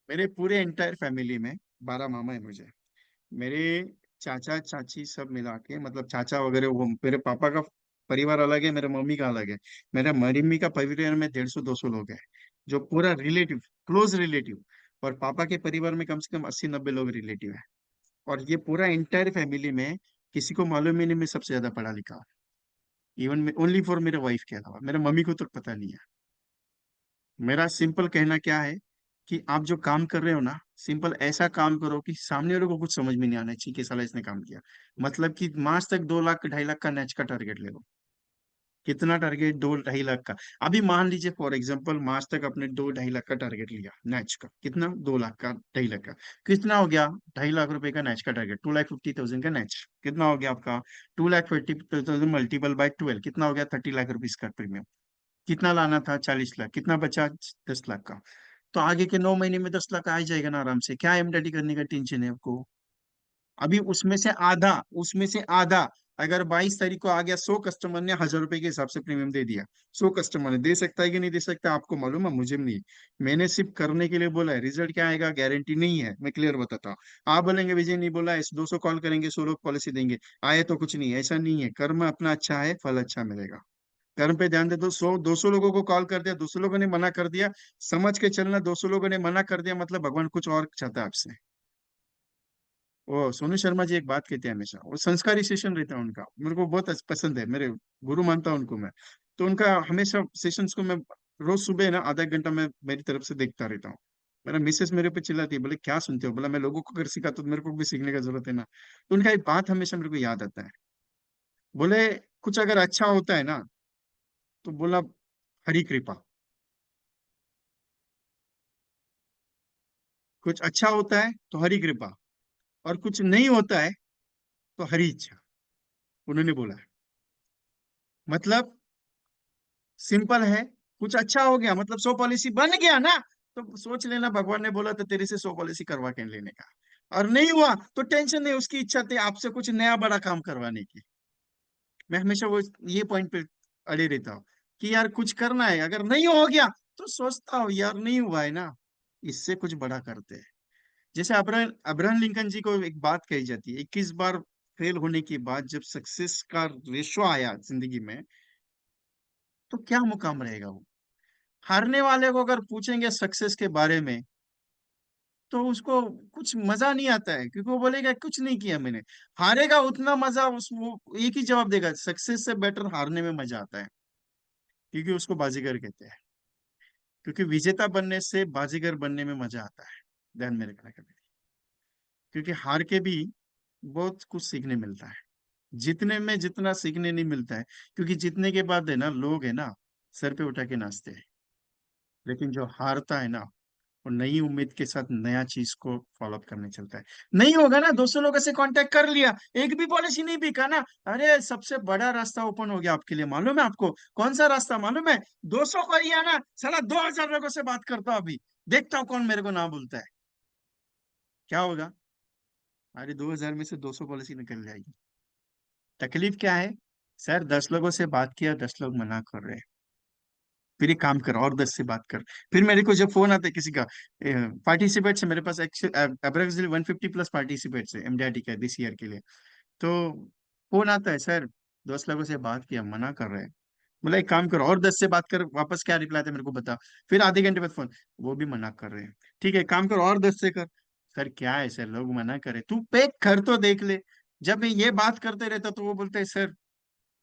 S1: मेरे पूरे एंटायर फैमिली में 12 मामा है मुझे। मेरे चाचा चाची सब मिला के, मतलब चाचा वगैरह, वो मेरे पापा का परिवार अलग है, मेरे मम्मी का अलग है। मेरे मम्मी का परिवार में 150-200 लोग हैं, जो पूरा रिलेटिव, क्लोज रिलेटिव। और पापा के परिवार में कम से कम 80-90 लोग रिलेटिव है। और ये पूरा एंटायर फैमिली में किसी को मालूम ही नहीं मैं सबसे ज्यादा पढ़ा लिखा हूँ। इवन ओनली फॉर मेरे वाइफ के अलावा मेरे मम्मी को तो पता नहीं है। मेरा सिंपल कहना क्या है कि आप जो काम कर रहे हो ना, सिंपल ऐसा काम करो कि सामने वाले को कुछ समझ में नहीं आना चाहिए कि साला इसने काम किया। मतलब कि मार्च तक 2 लाख 2.5 लाख का नेच का टारगेट ले लो। कितना टारगेट? 2-2.5 लाख का। अभी मान लीजिए फॉर एग्जांपल मार्च तक अपने 2-2.5 लाख का टारगेट लिया नेच का, कितना? 2 लाख का, 2.5 लाख का। कितना हो गया? 2.5 लाख रुपए का नेच का टारगेट, 2,50,000 का नेच। कितना हो गया आपका? 2,50,000 मल्टीपल बाय 12, कितना हो गया? 30 लाख रुपीज का प्रीमियम। कितना लाना था? 40 लाख। कितना बचा? 10 लाख का। तो आगे के 9 महीने में 10 लाख आ ही जाएगा ना आराम से। क्या एमडीडी करने का टेंशन है आपको? अभी उसमें से आधा अगर 22 तारीख को आ गया, 100 कस्टमर ने 1,000 रुपए के हिसाब से प्रीमियम दे दिया। 100 कस्टमर ने दे सकता है कि नहीं दे सकता आपको मालूम है, मुझे भी नहीं। मैंने सिर्फ करने के लिए बोला है, रिजल्ट क्या आएगा गारंटी नहीं है, मैं क्लियर बताता हूँ। आप बोलेंगे विजय नहीं बोला है, 200 कॉल करेंगे 100 लोग पॉलिसी देंगे, आए तो कुछ नहीं, ऐसा नहीं है। कर्म अपना अच्छा है, फल अच्छा मिलेगा। कर्म पे ध्यान दे दो। 100-200 लोगों को कॉल कर दिया, 200 लोगों ने मना कर दिया, समझ के चलना। 200 लोगों ने मना कर दिया मतलब भगवान कुछ और चाहता है आपसे। वो सोनू शर्मा जी एक बात कहते हैं हमेशा, वो संस्कारी सेशन रहता है उनका, मेरे को बहुत पसंद है, मेरे गुरु मानता हूं उनको मैं। तो उनका हमेशा सेशंस को मैं रोज सुबह ना आधा एक घंटा मैं मेरी तरफ से देखता रहता हूँ। मेरा मिसेस मेरे पे चिल्लाती है, बोले क्या सुनते हो? बोला मैं लोगों को अगर सिखा तो मेरे को भी सीखने का जरूरत है ना। तो उनका एक बात हमेशा मेरे को याद आता है। बोले कुछ अगर अच्छा होता है ना, तो बोला हरी कृपा। कुछ अच्छा होता है तो हरी कृपा, और कुछ नहीं होता है तो हरी इच्छा। उन्होंने बोला है। मतलब सिंपल है। कुछ अच्छा हो गया मतलब 100 पॉलिसी बन गया ना, तो सोच लेना भगवान ने बोला तो तेरे से 100 पॉलिसी करवा के लेने का। और नहीं हुआ तो टेंशन नहीं, उसकी इच्छा थी आपसे कुछ नया बड़ा काम करवाने की। मैं हमेशा वो ये पॉइंट पे अड़े रहता हूँ कि यार कुछ करना है, अगर नहीं हो गया तो सोचता हूँ यार नहीं हुआ है ना, इससे कुछ बड़ा करते हैं। जैसे अब्राहम अब्राहम लिंकन जी को एक बात कही जाती है, 21 बार फेल होने के बाद जब सक्सेस का रेशो आया जिंदगी में, तो क्या मुकाम रहेगा वो। हारने वाले को अगर पूछेंगे सक्सेस के बारे में, तो उसको कुछ मजा नहीं आता है, क्योंकि वो बोलेगा कुछ नहीं किया मैंने। हारेगा उतना मजा उस वो एक ही जवाब देगा, सक्सेस से बेटर हारने में मजा आता है, क्योंकि उसको बाजीगर कहते हैं। क्योंकि विजेता बनने से बाजीगर बनने में मजा आता है। ध्यान में रखना कभी। क्योंकि हार के भी बहुत कुछ सीखने मिलता है, जीतने में जितना सीखने नहीं मिलता है। क्योंकि जीतने के बाद है ना, लोग है ना सर पे उठा के नाचते हैं, लेकिन जो हारता है ना, और नई उम्मीद के साथ नया चीज को फॉलो अप करने चलता है। नहीं होगा ना, 200 लोगों से कांटेक्ट कर लिया, एक भी पॉलिसी नहीं बिका ना, अरे सबसे बड़ा रास्ता ओपन हो गया आपके लिए। मालूम है आपको कौन सा रास्ता? मालूम है? 200 को लिया ना, साला 2,000 लोगों से बात करता हूं अभी, देखता हूँ कौन मेरे को ना बोलता है। क्या होगा? अरे 2,000 में से 200 पॉलिसी निकल जाएगी। तकलीफ क्या है? सर 10 लोगों से बात किया, 10 लोग मना कर रहे हैं। फिर एक काम कर और 10 से बात कर। फिर मेरे को जब फोन आता है किसी का, पार्टिसिपेट्स है मेरे पास, अप्रोक्सीमेटली 150 प्लस पार्टिसिपेट्स है एमडीआईटी का दिस ईयर के लिए। तो फोन आता है, सर 10 लोगों से बात किया, मना कर रहे हैं। बोला एक काम करो और 10 से बात कर, वापस क्या रिप्लाई आता है मेरे को बता। फिर आधे घंटे बाद फोन, वो भी मना कर रहे हैं। ठीक है काम करो और 10 से कर। सर क्या है सर, लोग मना करे, तू पे कर तो देख ले। जब मैं ये बात करते रहता तो वो बोलते हैं सर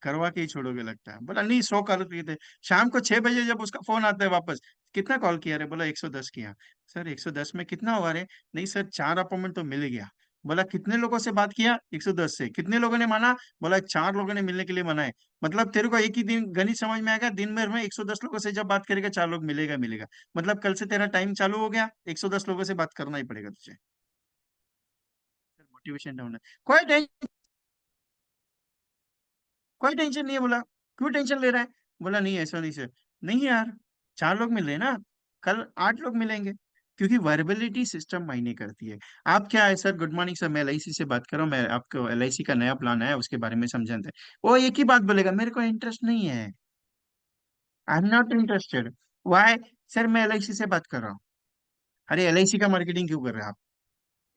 S1: करवा के ही छोड़ोगे लगता है। बोला नहीं 100 कॉल किए थे। शाम को 6 बजे जब उसका फोन आता है वापस, कितना कॉल किया रे? बोला 110 किया। सर 110 में कितना हुआ रे? नहीं सर 4 अपॉइंटमेंट तो मिल गया। बोला कितने लोगों से बात किया? 110 से। कितने लोगों ने माना? बोला 4 लोगों ने मिलने के लिए मना है। मतलब तेरे को एक ही दिन गणित समझ में आएगा, दिन भर में 110 लोगों से जब बात करेगा 4 लोग मिलेगा मिलेगा। मतलब कल से तेरा टाइम चालू हो गया, 110 लोगों से बात करना ही पड़ेगा तुझे। मोटिवेशन डाउन है। कोई टेंशन नहीं है। बोला क्यों टेंशन ले रहा है? बोला नहीं ऐसा नहीं सर। नहीं यार, 4 लोग मिल रहे हैं ना, कल 8 लोग मिलेंगे। क्योंकि वर्बलिटी सिस्टम मायने करती है। आप क्या है सर, गुड मॉर्निंग सर, मैं एलआईसी से बात कर रहा हूँ, मैं आपको एलआईसी का नया प्लान आया है, उसके बारे में समझाते हैं। वो एक ही बात बोलेगा, मेरे को इंटरेस्ट नहीं है, I am not interested. Why? Sir मैं एलआईसी से बात कर रहा हूँ। अरे एलआईसी का मार्केटिंग क्यों कर रहे हैं?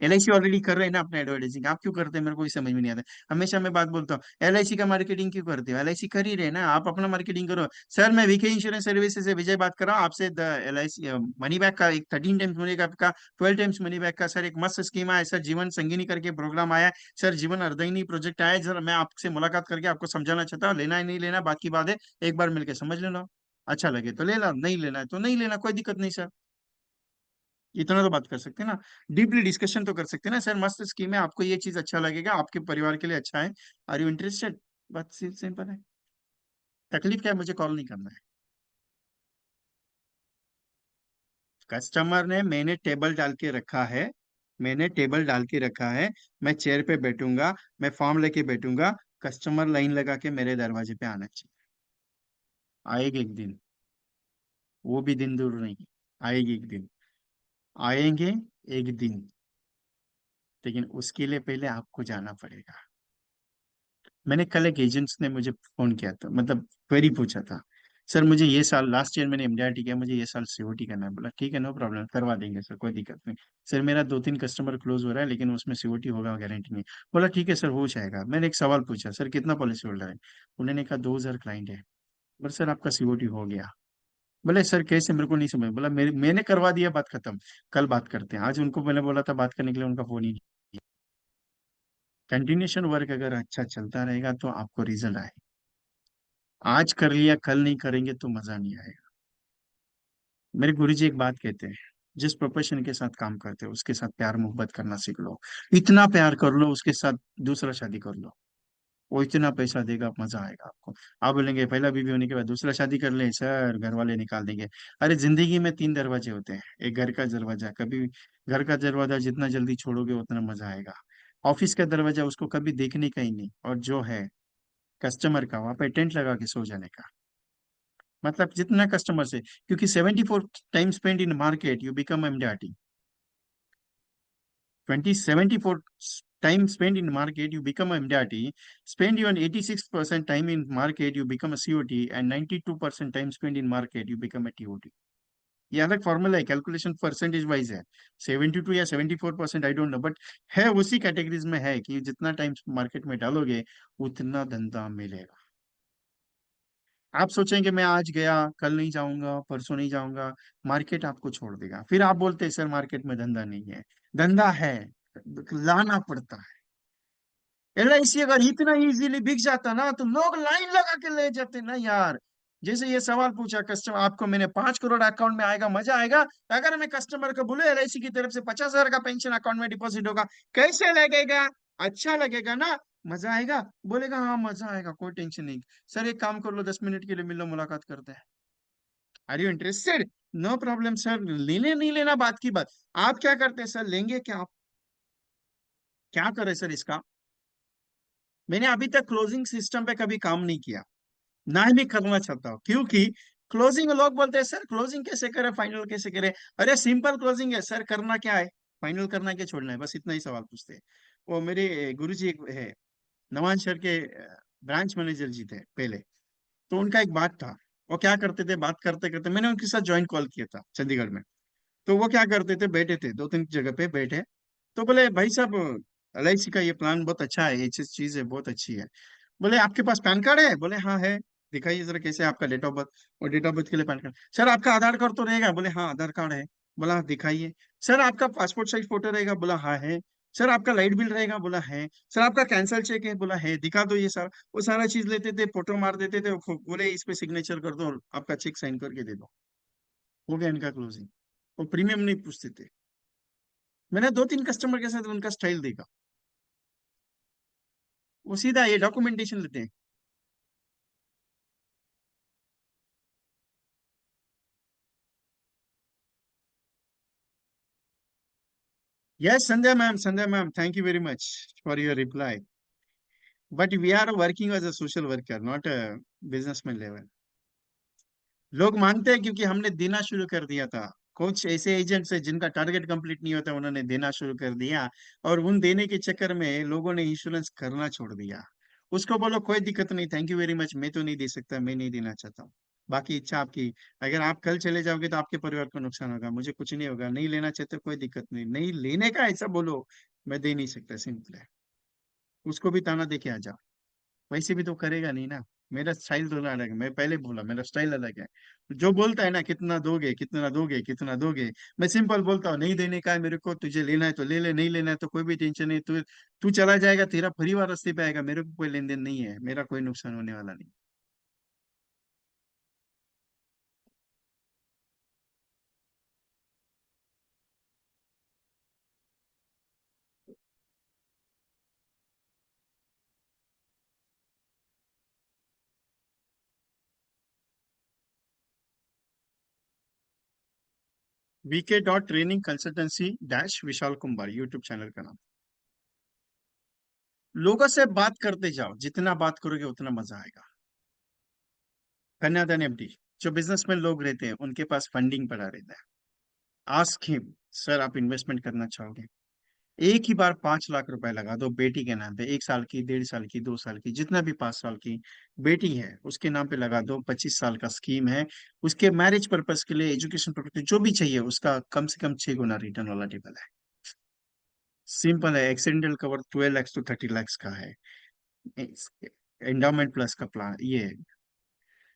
S1: एलआईसी ऑलरेडी कर रहे हैं ना अपना एडवर्टाइजिंग, आप क्यों करते हैं मेरे को ही समझ में नहीं आता। हमेशा मैं बात बोलता हूँ, एलआईसी का मार्केटिंग क्यों करते हो? एलआईसी कर ही रहे ना, आप अपना मार्केटिंग करो। सर मैं वीके इंश्योरेंस सर्विसेज से विजय बात कर रहा हूँ आपसे। एलआईसी मनी बैक का एक 13 टाइम्स मनी बैक का, 12 टाइम्स मनी बैक का सर एक मस्त स्कीम आया है सर, जीवन संगिनी करके प्रोग्राम आया है सर, जीवन अर्धयनी प्रोजेक्ट आया है सर। मैं आपसे मुलाकात करके आपको समझाना चाहता हूँ, लेना है नहीं लेना बात की बात है, एक बार मिलकर समझ लेना। अच्छा लगे तो ले ला, नहीं लेना है तो नहीं लेना, कोई दिक्कत नहीं सर। इतना तो बात कर सकते हैं ना, डीपली डिस्कशन तो कर सकते हैं ना सर, मस्त स्कीम है, आपको ये चीज अच्छा लगेगा, आपके परिवार के लिए अच्छा है, आर यू इंटरेस्टेड? बात सिंपल है। तकलीफ क्या है, मुझे कॉल नहीं करना है। कस्टमर ने, मैंने टेबल डाल के रखा है, मैंने टेबल डाल के रखा है, मैं चेयर पे बैठूंगा, मैं फॉर्म लेके बैठूंगा, कस्टमर लाइन लगा के मेरे दरवाजे पे आना चाहिए। आएगी एक दिन, वो भी दिन दूर नहीं, आएगी एक दिन, आएंगे एक दिन, लेकिन उसके लिए पहले आपको जाना पड़ेगा। मैंने कल एक एजेंट्स ने मुझे फोन किया था, मतलब क्वेरी पूछा था, सर मुझे ये साल, लास्ट ईयर मैंने एमडीआरटी किया, मुझे ये साल सीओटी करना है। बोला ठीक है, नो प्रॉब्लम, करवा देंगे सर, कोई दिक्कत नहीं। सर मेरा 2-3 कस्टमर क्लोज हो रहा है, लेकिन उसमें सीओटी होगा गारंटी नहीं। बोला ठीक है सर, हो जाएगा। मैंने एक सवाल पूछा, सर कितना पॉलिसी होल्डर है? उन्होंने कहा 2000 क्लाइंट है। बोला सर आपका सीओटी हो गया। बोले सर कैसे, मेरे को नहीं समझ। बोला मैंने करवा दिया, बात खत्म, कल बात करते हैं। आज उनको मैंने बोला था बात करने के लिए, उनका फोन ही नहीं। कंटिन्यूशन वर्क अगर अच्छा चलता रहेगा तो आपको रिजल्ट आए। आज कर लिया कल नहीं करेंगे तो मजा नहीं आएगा। मेरे गुरुजी एक बात कहते हैं, जिस प्रोफेशन के साथ काम करते हो उसके साथ प्यार मोहब्बत करना सीख लो। इतना प्यार कर लो उसके साथ, दूसरा शादी कर लो, वो इतना पैसा देगा, मजा आएगा आपको। आप बोलेंगे पहला बीवी होने के बाद दूसरा शादी कर ले सर, घर वाले निकाल देंगे। अरे जिंदगी में 3 दरवाजे होते हैं, एक घर का दरवाजा, कभी घर का दरवाजा जितना जल्दी छोड़ोगे उतना मजा आएगा। ऑफिस का दरवाजा उसको कभी देखने का ही नहीं, और जो है कस्टमर का, वहां पे टेंट लगा के सो जाने का। मतलब जितना कस्टमर से, क्योंकि 74 time spend in market you become MDRT, 20 74 time spent in market you become a MDRT, spend your 86% time in market you become a COT, and 92% time spent in market you become a TOT। ये अलग formula है, calculation percentage wise है, 72 या 74% I don't know, but है उसी categories में है कि जितना टाइम मार्केट में डालोगे उतना धंधा मिलेगा। आप सोचेंगे मैं आज गया, कल नहीं जाऊंगा, परसों नहीं जाऊंगा, मार्केट आपको छोड़ देगा। फिर आप बोलते हैं सर मार्केट में धंधा नहीं है। धंधा है, लाना पड़ता है। एलआईसी अगर इतना इजीली बिक जाता ना तो लोग लाइन लगा के ले जाते ना यार। जैसे ये सवाल पूछा कस्टमर, आपको मैंने 5 करोड़ अकाउंट में आएगा, मजा आएगा? अगर मैं कस्टमर को बोलूं एलआईसी की तरफ से 50,000 का पेंशन अकाउंट में डिपॉजिट होगा, कैसे लगेगा? अच्छा लगेगा ना? मजा आएगा? बोलेगा हाँ मजा आएगा, कोई टेंशन नहीं। सर एक काम कर लो, 10 मिनट के लिए मिल लो, मुलाकात करते हैं। Are you interested? No problem sir, लेने नहीं लेना बात की बात। आप क्या करते हैं सर, लेंगे क्या आप? क्या करें सर इसका? मैंने अभी तक क्लोजिंग सिस्टम पे कभी काम नहीं किया, ना ही मैं करना चाहता हूँ, क्योंकि क्लोजिंग लोग बोलते हैं सर क्लोजिंग कैसे करें, फाइनल कैसे करें? अरे सिंपल क्लोजिंग है सर, करना क्या है? फाइनल करना है क्या छोड़ना है, बस इतना ही सवाल पूछते हैं। वो मेरे गुरुजी एक है, नवान शहर के ब्रांच मैनेजर जी थे पहले। तो उनका एक बात था, वो क्या करते थे, बात करते करते मैंने उनके साथ ज्वाइन कॉल किया था चंडीगढ़ में। तो वो क्या करते थे, बैठे थे 2-3 जगह पे बैठे, तो बोले भाई साहब एलआईसी का ये प्लान बहुत अच्छा है, ये चीज है बहुत अच्छी है। बोले आपके पास पैन कार्ड है? बोले हाँ है। दिखाइए जरा कैसे आपका डेट ऑफ बर्थ, और डेट ऑफ बर्थ के लिए पैन कार्ड। सर आपका आधार कार्ड तो रहेगा? बोले हाँ आधार कार्ड है। बोला दिखाइए। सर आपका पासपोर्ट साइज फोटो रहेगा? बोला हाँ है। सर आपका लाइट बिल रहेगा? बोला है। सर आपका कैंसल चेक है? बोला है। दिखा दो ये सारा। वो सारा चीज लेते थे, फोटो मार देते थे, बोले इस पे सिग्नेचर कर दो और आपका चेक साइन करके दे दो। हो गया इनका क्लोजिंग। वो प्रीमियम नहीं पूछते थे। मैंने 2-3 कस्टमर के साथ उनका स्टाइल देखा, वो सीधा ये डॉक्यूमेंटेशन लेते हैं। Yes, Sandhya ma'am, thank you very much for your reply. But we are working as a social worker, not a businessman level. लोग मानते हैं क्योंकि हमने देना शुरू कर दिया था। कुछ ऐसे एजेंट्स है जिनका टारगेट कंप्लीट नहीं होता, उन्होंने देना शुरू कर दिया, और उन देने के चक्कर में लोगों ने इंश्योरेंस करना छोड़ दिया। उसको बोलो कोई दिक्कत नहीं, थैंक यू वेरी मच, मैं तो नहीं दे सकता, मैं नहीं देना चाहता हूँ। बाकी इच्छा आपकी। अगर आप कल चले जाओगे तो आपके परिवार को नुकसान होगा, मुझे कुछ नहीं होगा। नहीं लेना चाहते कोई दिक्कत नहीं, नहीं लेने का ऐसा बोलो, मैं दे नहीं सकता, सिंपल है। उसको भी ताना दे के आ जाओ। वैसे भी तो करेगा नहीं ना। मेरा स्टाइल थोड़ा अलग है, मैं पहले बोला मेरा स्टाइल अलग है। जो बोलता है ना कितना दोगे कितना दोगे कितना दोगे, मैं सिंपल बोलता हूँ नहीं देने का है मेरे को, तुझे लेना है तो ले ले, नहीं लेना है तो कोई भी टेंशन नहीं। तू तू चला जाएगा, तेरा परिवार रास्ते पे आएगा, मेरे को कोई लेन देन नहीं है, मेरा कोई नुकसान होने वाला नहीं। VK.ट्रेनिंग consultancy dash Vishal Kumar, YouTube channel का नाम। लोगों से बात करते जाओ, जितना बात करोगे उतना मजा आएगा। कन्यादान एफडी, जो बिजनेसमैन लोग रहते हैं उनके पास फंडिंग पड़ा रहता है। आस्क हिम, सर आप इन्वेस्टमेंट करना चाहोगे? एक ही बार 5 लाख रुपए लगा दो बेटी के नाम पे, 1 साल की, 1.5 साल की, 2 साल की, जितना भी 5 साल की बेटी है उसके नाम पे लगा दो। 25 साल का स्कीम है। उसके मैरिज पर्पस के लिए, एजुकेशन पर्पस, जो भी चाहिए उसका कम से कम 6 गुना रिटर्न वाला टेबल है। सिंपल है। Accidental cover 12 lakhs to 30 lakhs का है। एंडाउमेंट प्लस का प्लान ये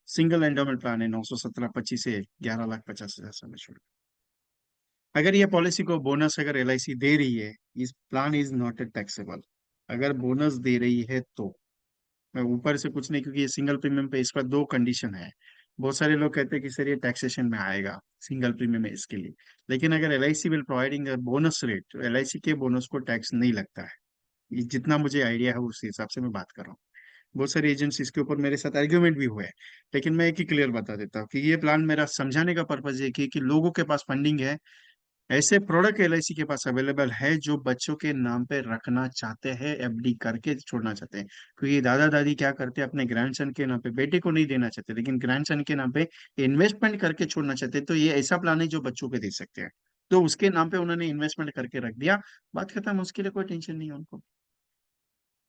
S1: सिंगल एंडाउमेंट प्लान है, 917 25 से 11,50,000 समय छोड़। अगर ये पॉलिसी को बोनस अगर LIC दे रही है, इस plan is not a taxable. अगर बोनस दे रही है तो, मैं ऊपर से कुछ नहीं, क्योंकि ये सिंगल प्रीमियम पे इसका दो कंडीशन है। बहुत सारे लोग कहते हैं कि सर ये टैक्सेशन में आएगा, सिंगल प्रीमियम है इसके लिए। लेकिन अगर LIC will providing bonus rate, तो LIC के बोनस को टैक्स नहीं लगता है। ये जितना मुझे आइडिया है उस हिसाब से मैं बात कर रहा हूँ। बहुत सारी एजेंसी इसके ऊपर मेरे साथ आर्ग्यूमेंट भी हुए हैं। लेकिन मैं एक ही क्लियर बता देता हूँ कि ये प्लान मेरा समझाने का पर्पज ये कि लोगों के पास फंडिंग है, ऐसे प्रोडक्ट LIC के पास अवेलेबल है जो बच्चों के नाम पे रखना चाहते हैं, FD करके छोड़ना चाहते हैं। क्योंकि दादा दादी क्या करते हैं, अपने ग्रैंडसन के नाम पे, बेटे को नहीं देना चाहते लेकिन ग्रैंडसन के नाम पे इन्वेस्टमेंट करके छोड़ना चाहते हैं। तो ये ऐसा प्लान है जो बच्चों को दे सकते हैं। तो उसके नाम पे उन्होंने इन्वेस्टमेंट करके रख दिया, बात खत्म, उसके लिए कोई टेंशन नहीं है उनको।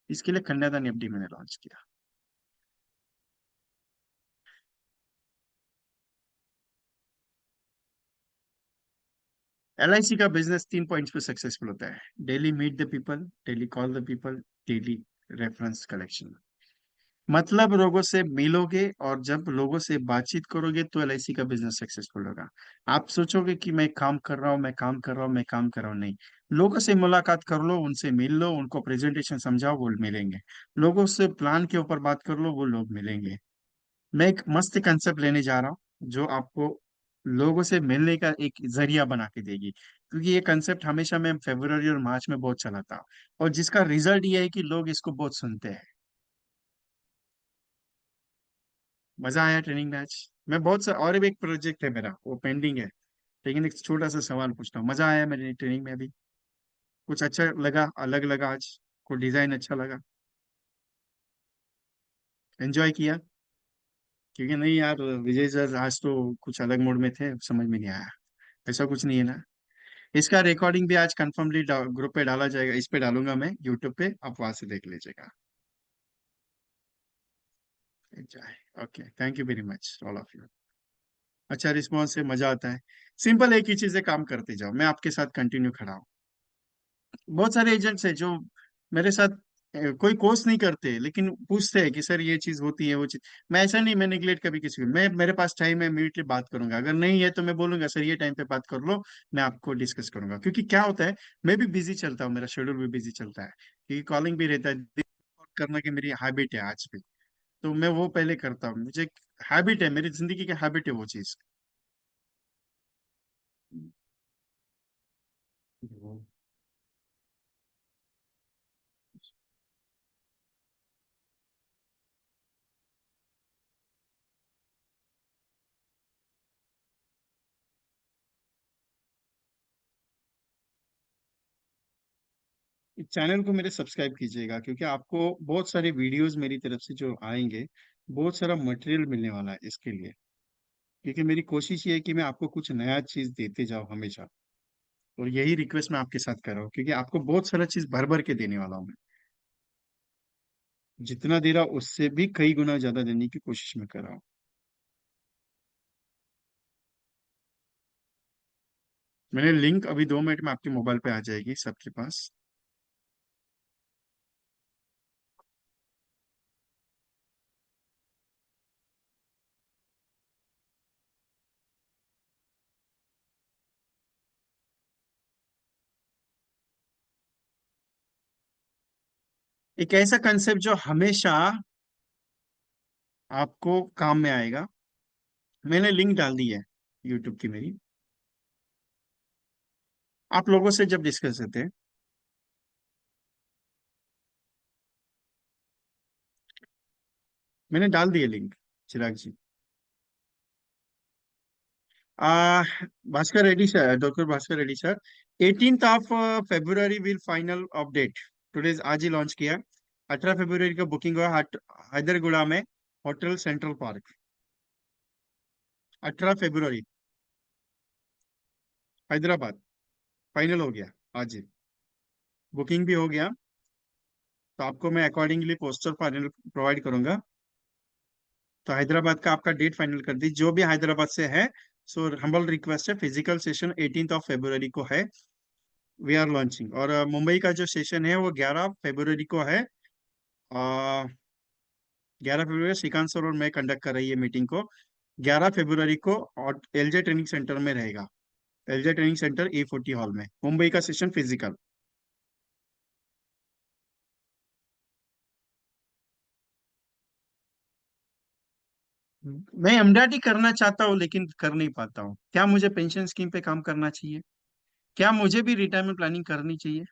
S1: इसके लिए कन्यादान FD मैंने लॉन्च किया। LIC का बिजनेस 3 पॉइंट्स पे सक्सेसफुल होता है: daily meet the people, daily call the people, daily reference collection. मतलब लोगों से मिलोगे और जब लोगों से बातचीत करोगे तो LIC का बिजनेस सक्सेसफुल होगा। आप सोचोगे कि मैं काम कर रहा हूँ, मैं काम कर रहा हूँ, मैं काम कर रहा हूँ, नहीं। लोगों से मुलाकात कर लो, उनसे मिल लो, उनको प्रेजेंटेशन समझाओ, वो मिलेंगे। लोगों से प्लान के ऊपर बात कर लो, वो लोग मिलेंगे। मैं एक मस्त कंसेप्ट लेने जा रहा हूँ जो आपको लोगों से मिलने का एक जरिया बना के देगी। क्योंकि ये कंसेप्ट हमेशा मैं फरवरी और मार्च में बहुत चला था, और जिसका रिजल्ट ये है कि लोग इसको बहुत सुनते हैं। मजा आया ट्रेनिंग बैच में। बहुत सा और भी एक प्रोजेक्ट है मेरा, वो पेंडिंग है। लेकिन एक छोटा सा सवाल पूछता हूँ, मजा आया मेरी ट्रेनिंग में अभी? कुछ अच्छा लगा, अलग लगा आज? कोई डिजाइन अच्छा लगा? एंजॉय किया? क्योंकि नहीं यार, विजय सर आज तो कुछ अलग मोड में थे, समझ में नहीं आया। ऐसा कुछ नहीं है ना? इसका रिकॉर्डिंग भी आज कंफर्मली ग्रुप पे डाला जाएगा, इस पे डालूंगा मैं यूट्यूब पे, आप वहां से देख लीजिएगा। Enjoy. Okay, thank you very much all of you. अच्छा रिस्पॉन्स है, मजा आता है। सिंपल एक ही चीज है, काम करते जाओ, मैं आपके साथ कंटिन्यू खड़ा हूँ। बहुत सारे एजेंट्स हैं जो मेरे साथ कोई कोर्स नहीं करते लेकिन पूछते हैं कि सर ये चीज होती है वो चीज। मैं ऐसा नहीं, मैं निगलेक्ट कभी किसी को, मैं मेरे पास टाइम है, इमीडिएटली बात करूंगा। अगर नहीं है तो मैं बोलूंगा सर ये टाइम पे बात कर लो, मैं आपको डिस्कस करूंगा। क्योंकि क्या होता है, मैं भी बिजी चलता हूँ, मेरा शेड्यूल भी बिजी चलता है, क्योंकि कॉलिंग भी रहता है, दिन भर करना की मेरी हैबिट है आज भी। तो मैं वो पहले करता हूँ, मुझे हैबिट है, मेरी जिंदगी की हैबिट है वो चीज। इस चैनल को मेरे सब्सक्राइब कीजिएगा, क्योंकि आपको बहुत सारे वीडियोस मेरी तरफ से जो आएंगे, बहुत सारा मटेरियल मिलने वाला है इसके लिए। क्योंकि मेरी कोशिश ये है कि मैं आपको कुछ नया चीज देते जाऊं हमेशा। और यही रिक्वेस्ट मैं आपके साथ कर रहा हूँ, क्योंकि आपको बहुत सारा चीज भर भर के देने वाला हूँ मैं। जितना दे रहा उससे भी कई गुना ज्यादा देने की कोशिश में कर रहा हूँ। मैंने लिंक अभी 2 मिनट में आपके मोबाइल पे आ जाएगी सबके पास। एक ऐसा कंसेप्ट जो हमेशा आपको काम में आएगा। मैंने लिंक डाल दी है यूट्यूब की मेरी, आप लोगों से जब डिस्कस करते हैं। मैंने डाल दिया लिंक, चिराग जी। आ, Bhaskar Reddy sir, doctor Bhaskar Reddy sir, 18th of February will final update. Today आज ही लॉन्च किया। 18 फरवरी का बुकिंग हुआ हैदरगुड़ा में, होटल सेंट्रल पार्क। 18 फरवरी, हैदराबाद। फाइनल हो गया आज ही, बुकिंग भी हो गया। तो आपको मैं अकॉर्डिंगली पोस्टर फाइनल प्रोवाइड करूंगा। तो हैदराबाद का आपका डेट फाइनल कर दी, जो भी हैदराबाद से है। सो हम्बल रिक्वेस्ट है, physical session 18th of February को है। We are launching. और मुंबई का जो सेशन है वो 11 फरवरी को है। 11 फरवरी श्रीकांत सर और मैं कंडक्ट कर रही है मीटिंग को। 11 फरवरी को और एलजे ट्रेनिंग सेंटर में रहेगा। LJ training centre E40 hall में, मुंबई का सेशन फिजिकल। मैं एमडीआरटी करना चाहता हूँ लेकिन कर नहीं पाता हूँ। क्या मुझे पेंशन स्कीम पे काम करना चाहिए? क्या मुझे भी रिटायरमेंट प्लानिंग करनी चाहिए?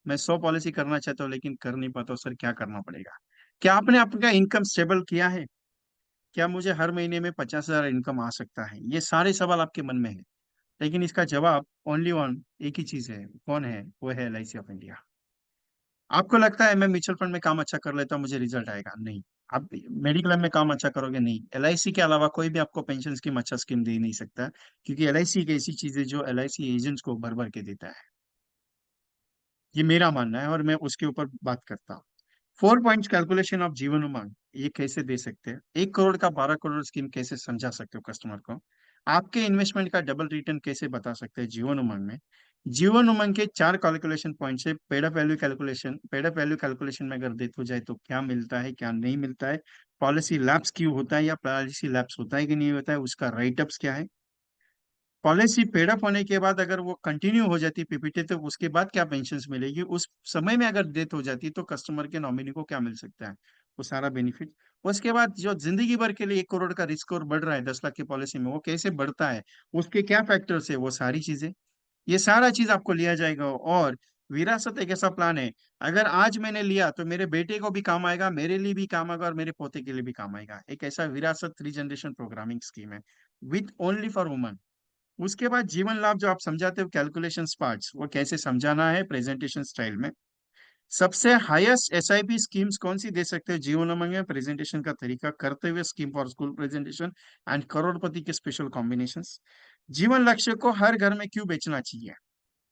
S1: मैं 100 पॉलिसी करना चाहता हूँ लेकिन कर नहीं पाता हूँ सर, क्या करना पड़ेगा? क्या आपने आपका इनकम स्टेबल किया है? क्या मुझे हर महीने में 50,000 इनकम आ सकता है? ये सारे सवाल आपके मन में है। लेकिन इसका जवाब ओनली वन एक ही चीज है, कौन है? वो है LIC ऑफ इंडिया। आपको लगता है मैं म्यूचुअल फंड में काम अच्छा कर लेता हूँ मुझे रिजल्ट आएगा? नहीं। आप मेडिक्लेम में काम अच्छा करोगे? नहीं। LIC के अलावा कोई भी आपको पेंशन स्कीम अच्छा स्कीम दे नहीं सकता, क्योंकि LIC एक ऐसी चीज है जो LIC एजेंट्स को भर भर के देता है। ये मेरा मानना है और मैं उसके ऊपर बात करता हूँ। 4 points calculation of Jeevan Umang, ये कैसे दे सकते हैं? 1 करोड़ का 12 करोड़ स्कीम कैसे समझा सकते हो कस्टमर को? आपके इन्वेस्टमेंट का डबल रिटर्न कैसे बता सकते हैं जीवन उमंग में? जीवन उमंग के 4 कैलकुलेशन पॉइंट है। पेड अप वैल्यू कैलकुलेशन में अगर देखो जाए तो क्या मिलता है क्या नहीं मिलता है, पॉलिसी लैप्स क्यों होता है या पॉलिसी लैप्स होता है कि नहीं होता है, उसका राइट अप्स क्या है, पॉलिसी पेड अप होने के बाद अगर वो कंटिन्यू हो जाती पीपीटी तो उसके बाद क्या पेंशन मिलेगी, उस समय में अगर डेथ हो जाती तो कस्टमर के नॉमिनी को क्या मिल सकता है, वो सारा बेनिफिट। उसके बाद जो जिंदगी भर के लिए 1 करोड़ का रिस्क और बढ़ रहा है 10 लाख की पॉलिसी में, वो कैसे बढ़ता है, उसके क्या फैक्टर्स है, वो सारी चीजें, ये सारा चीज आपको लिया जाएगा। और विरासत एक ऐसा प्लान है, अगर आज मैंने लिया तो मेरे बेटे को भी काम आएगा, मेरे लिए भी काम आएगा और मेरे पोते के लिए भी काम आएगा। एक ऐसा विरासत 3 जनरेशन प्रोग्रामिंग स्कीम है, विथ ओनली फॉर वुमन। उसके बाद जीवन लाभ जो आप समझाते हो कैलकुलेशन पार्ट्स, वो कैसे समझाना है प्रेजेंटेशन स्टाइल में। सबसे हाईएस्ट SIP स्कीम्स कौन सी दे सकते हो जीवन उमंग में, प्रेजेंटेशन का तरीका करते हुए scheme for school presentation and करोड़पति के स्पेशल कॉम्बिनेशंस। जीवन लक्ष्य को हर घर में क्यों बेचना चाहिए?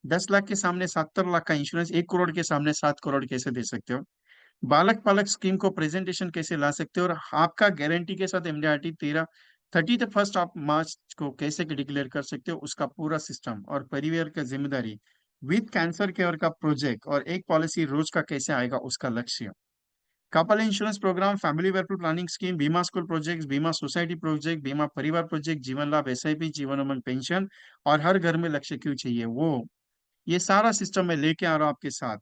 S1: 10 लाख के सामने 70 लाख का इंश्योरेंस 1 करोड़ के सामने 7 करोड़ कैसे दे सकते हो? बालक पालक स्कीम को प्रेजेंटेशन कैसे ला सकते हो? और आपका गारंटी के साथ MDRT 31 मार्च को कैसे डिक्लेयर कर सकते हो, उसका पूरा सिस्टम और परिवार का जिम्मेदारी विद कैंसर केयर का प्रोजेक्ट और एक पॉलिसी रोज का कैसे आएगा उसका लक्ष्य। Couple insurance programme, family welfare planning scheme, बीमा स्कूल प्रोजेक्ट, बीमा सोसाइटी प्रोजेक्ट, बीमा परिवार प्रोजेक्ट, जीवन लाभ SIP, जीवन उमंग पेंशन, और हर घर में लक्ष्य क्यों चाहिए वो, ये सारा सिस्टम मैं लेके आ रहा हूँ आपके साथ।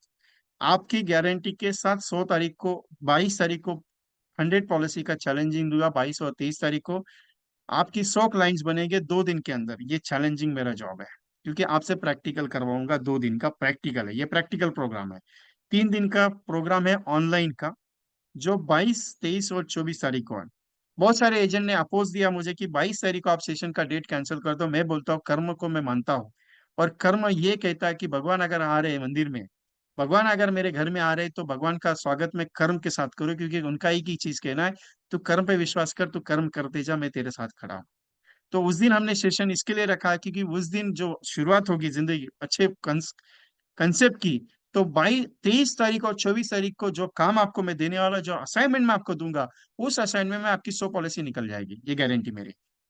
S1: आपकी गारंटी के साथ 100 तारीख को, 22 तारीख को 100 पॉलिसी का चैलेंजिंग दूंगा, 22 और 23 तारीख को आपकी 100 क्लाइंट्स बनेंगे 2 दिन के अंदर। ये चैलेंजिंग मेरा जॉब है, क्योंकि आपसे प्रैक्टिकल करवाऊंगा। 2 दिन का प्रैक्टिकल है, ये प्रैक्टिकल प्रोग्राम है। 3 दिन का प्रोग्राम है ऑनलाइन का, जो 22, 23 और 24 तारीख को है। बहुत सारे एजेंट ने अपोज दिया मुझे कि 22 तारीख को आप सेशन का डेट कैंसिल कर दो। मैं बोलता हूँ कर्म को मैं मानता हूँ, और कर्म ये कहता है कि भगवान अगर आ रहे हैं मंदिर में भगवान अगर मेरे घर में आ रहे तो भगवान का स्वागत मैं कर्म के साथ करूँ, क्योंकि उनका एक ही चीज कहना है, तू कर्म पे विश्वास कर, तू कर्म करते जा, मैं तेरे साथ खड़ा हूँ। तो उस दिन हमने सेशन इसके लिए रखा है, क्योंकि उस दिन जो शुरुआत होगी जिंदगी अच्छे कंसेप्ट की, तो 23 तारीख और 24 तारीख को जो काम आपको मैं देने वाला, जो असाइनमेंट मैं आपको दूंगा, उस असाइनमेंट में आपकी 100 पॉलिसी निकल जाएगी, ये गारंटी मेरी।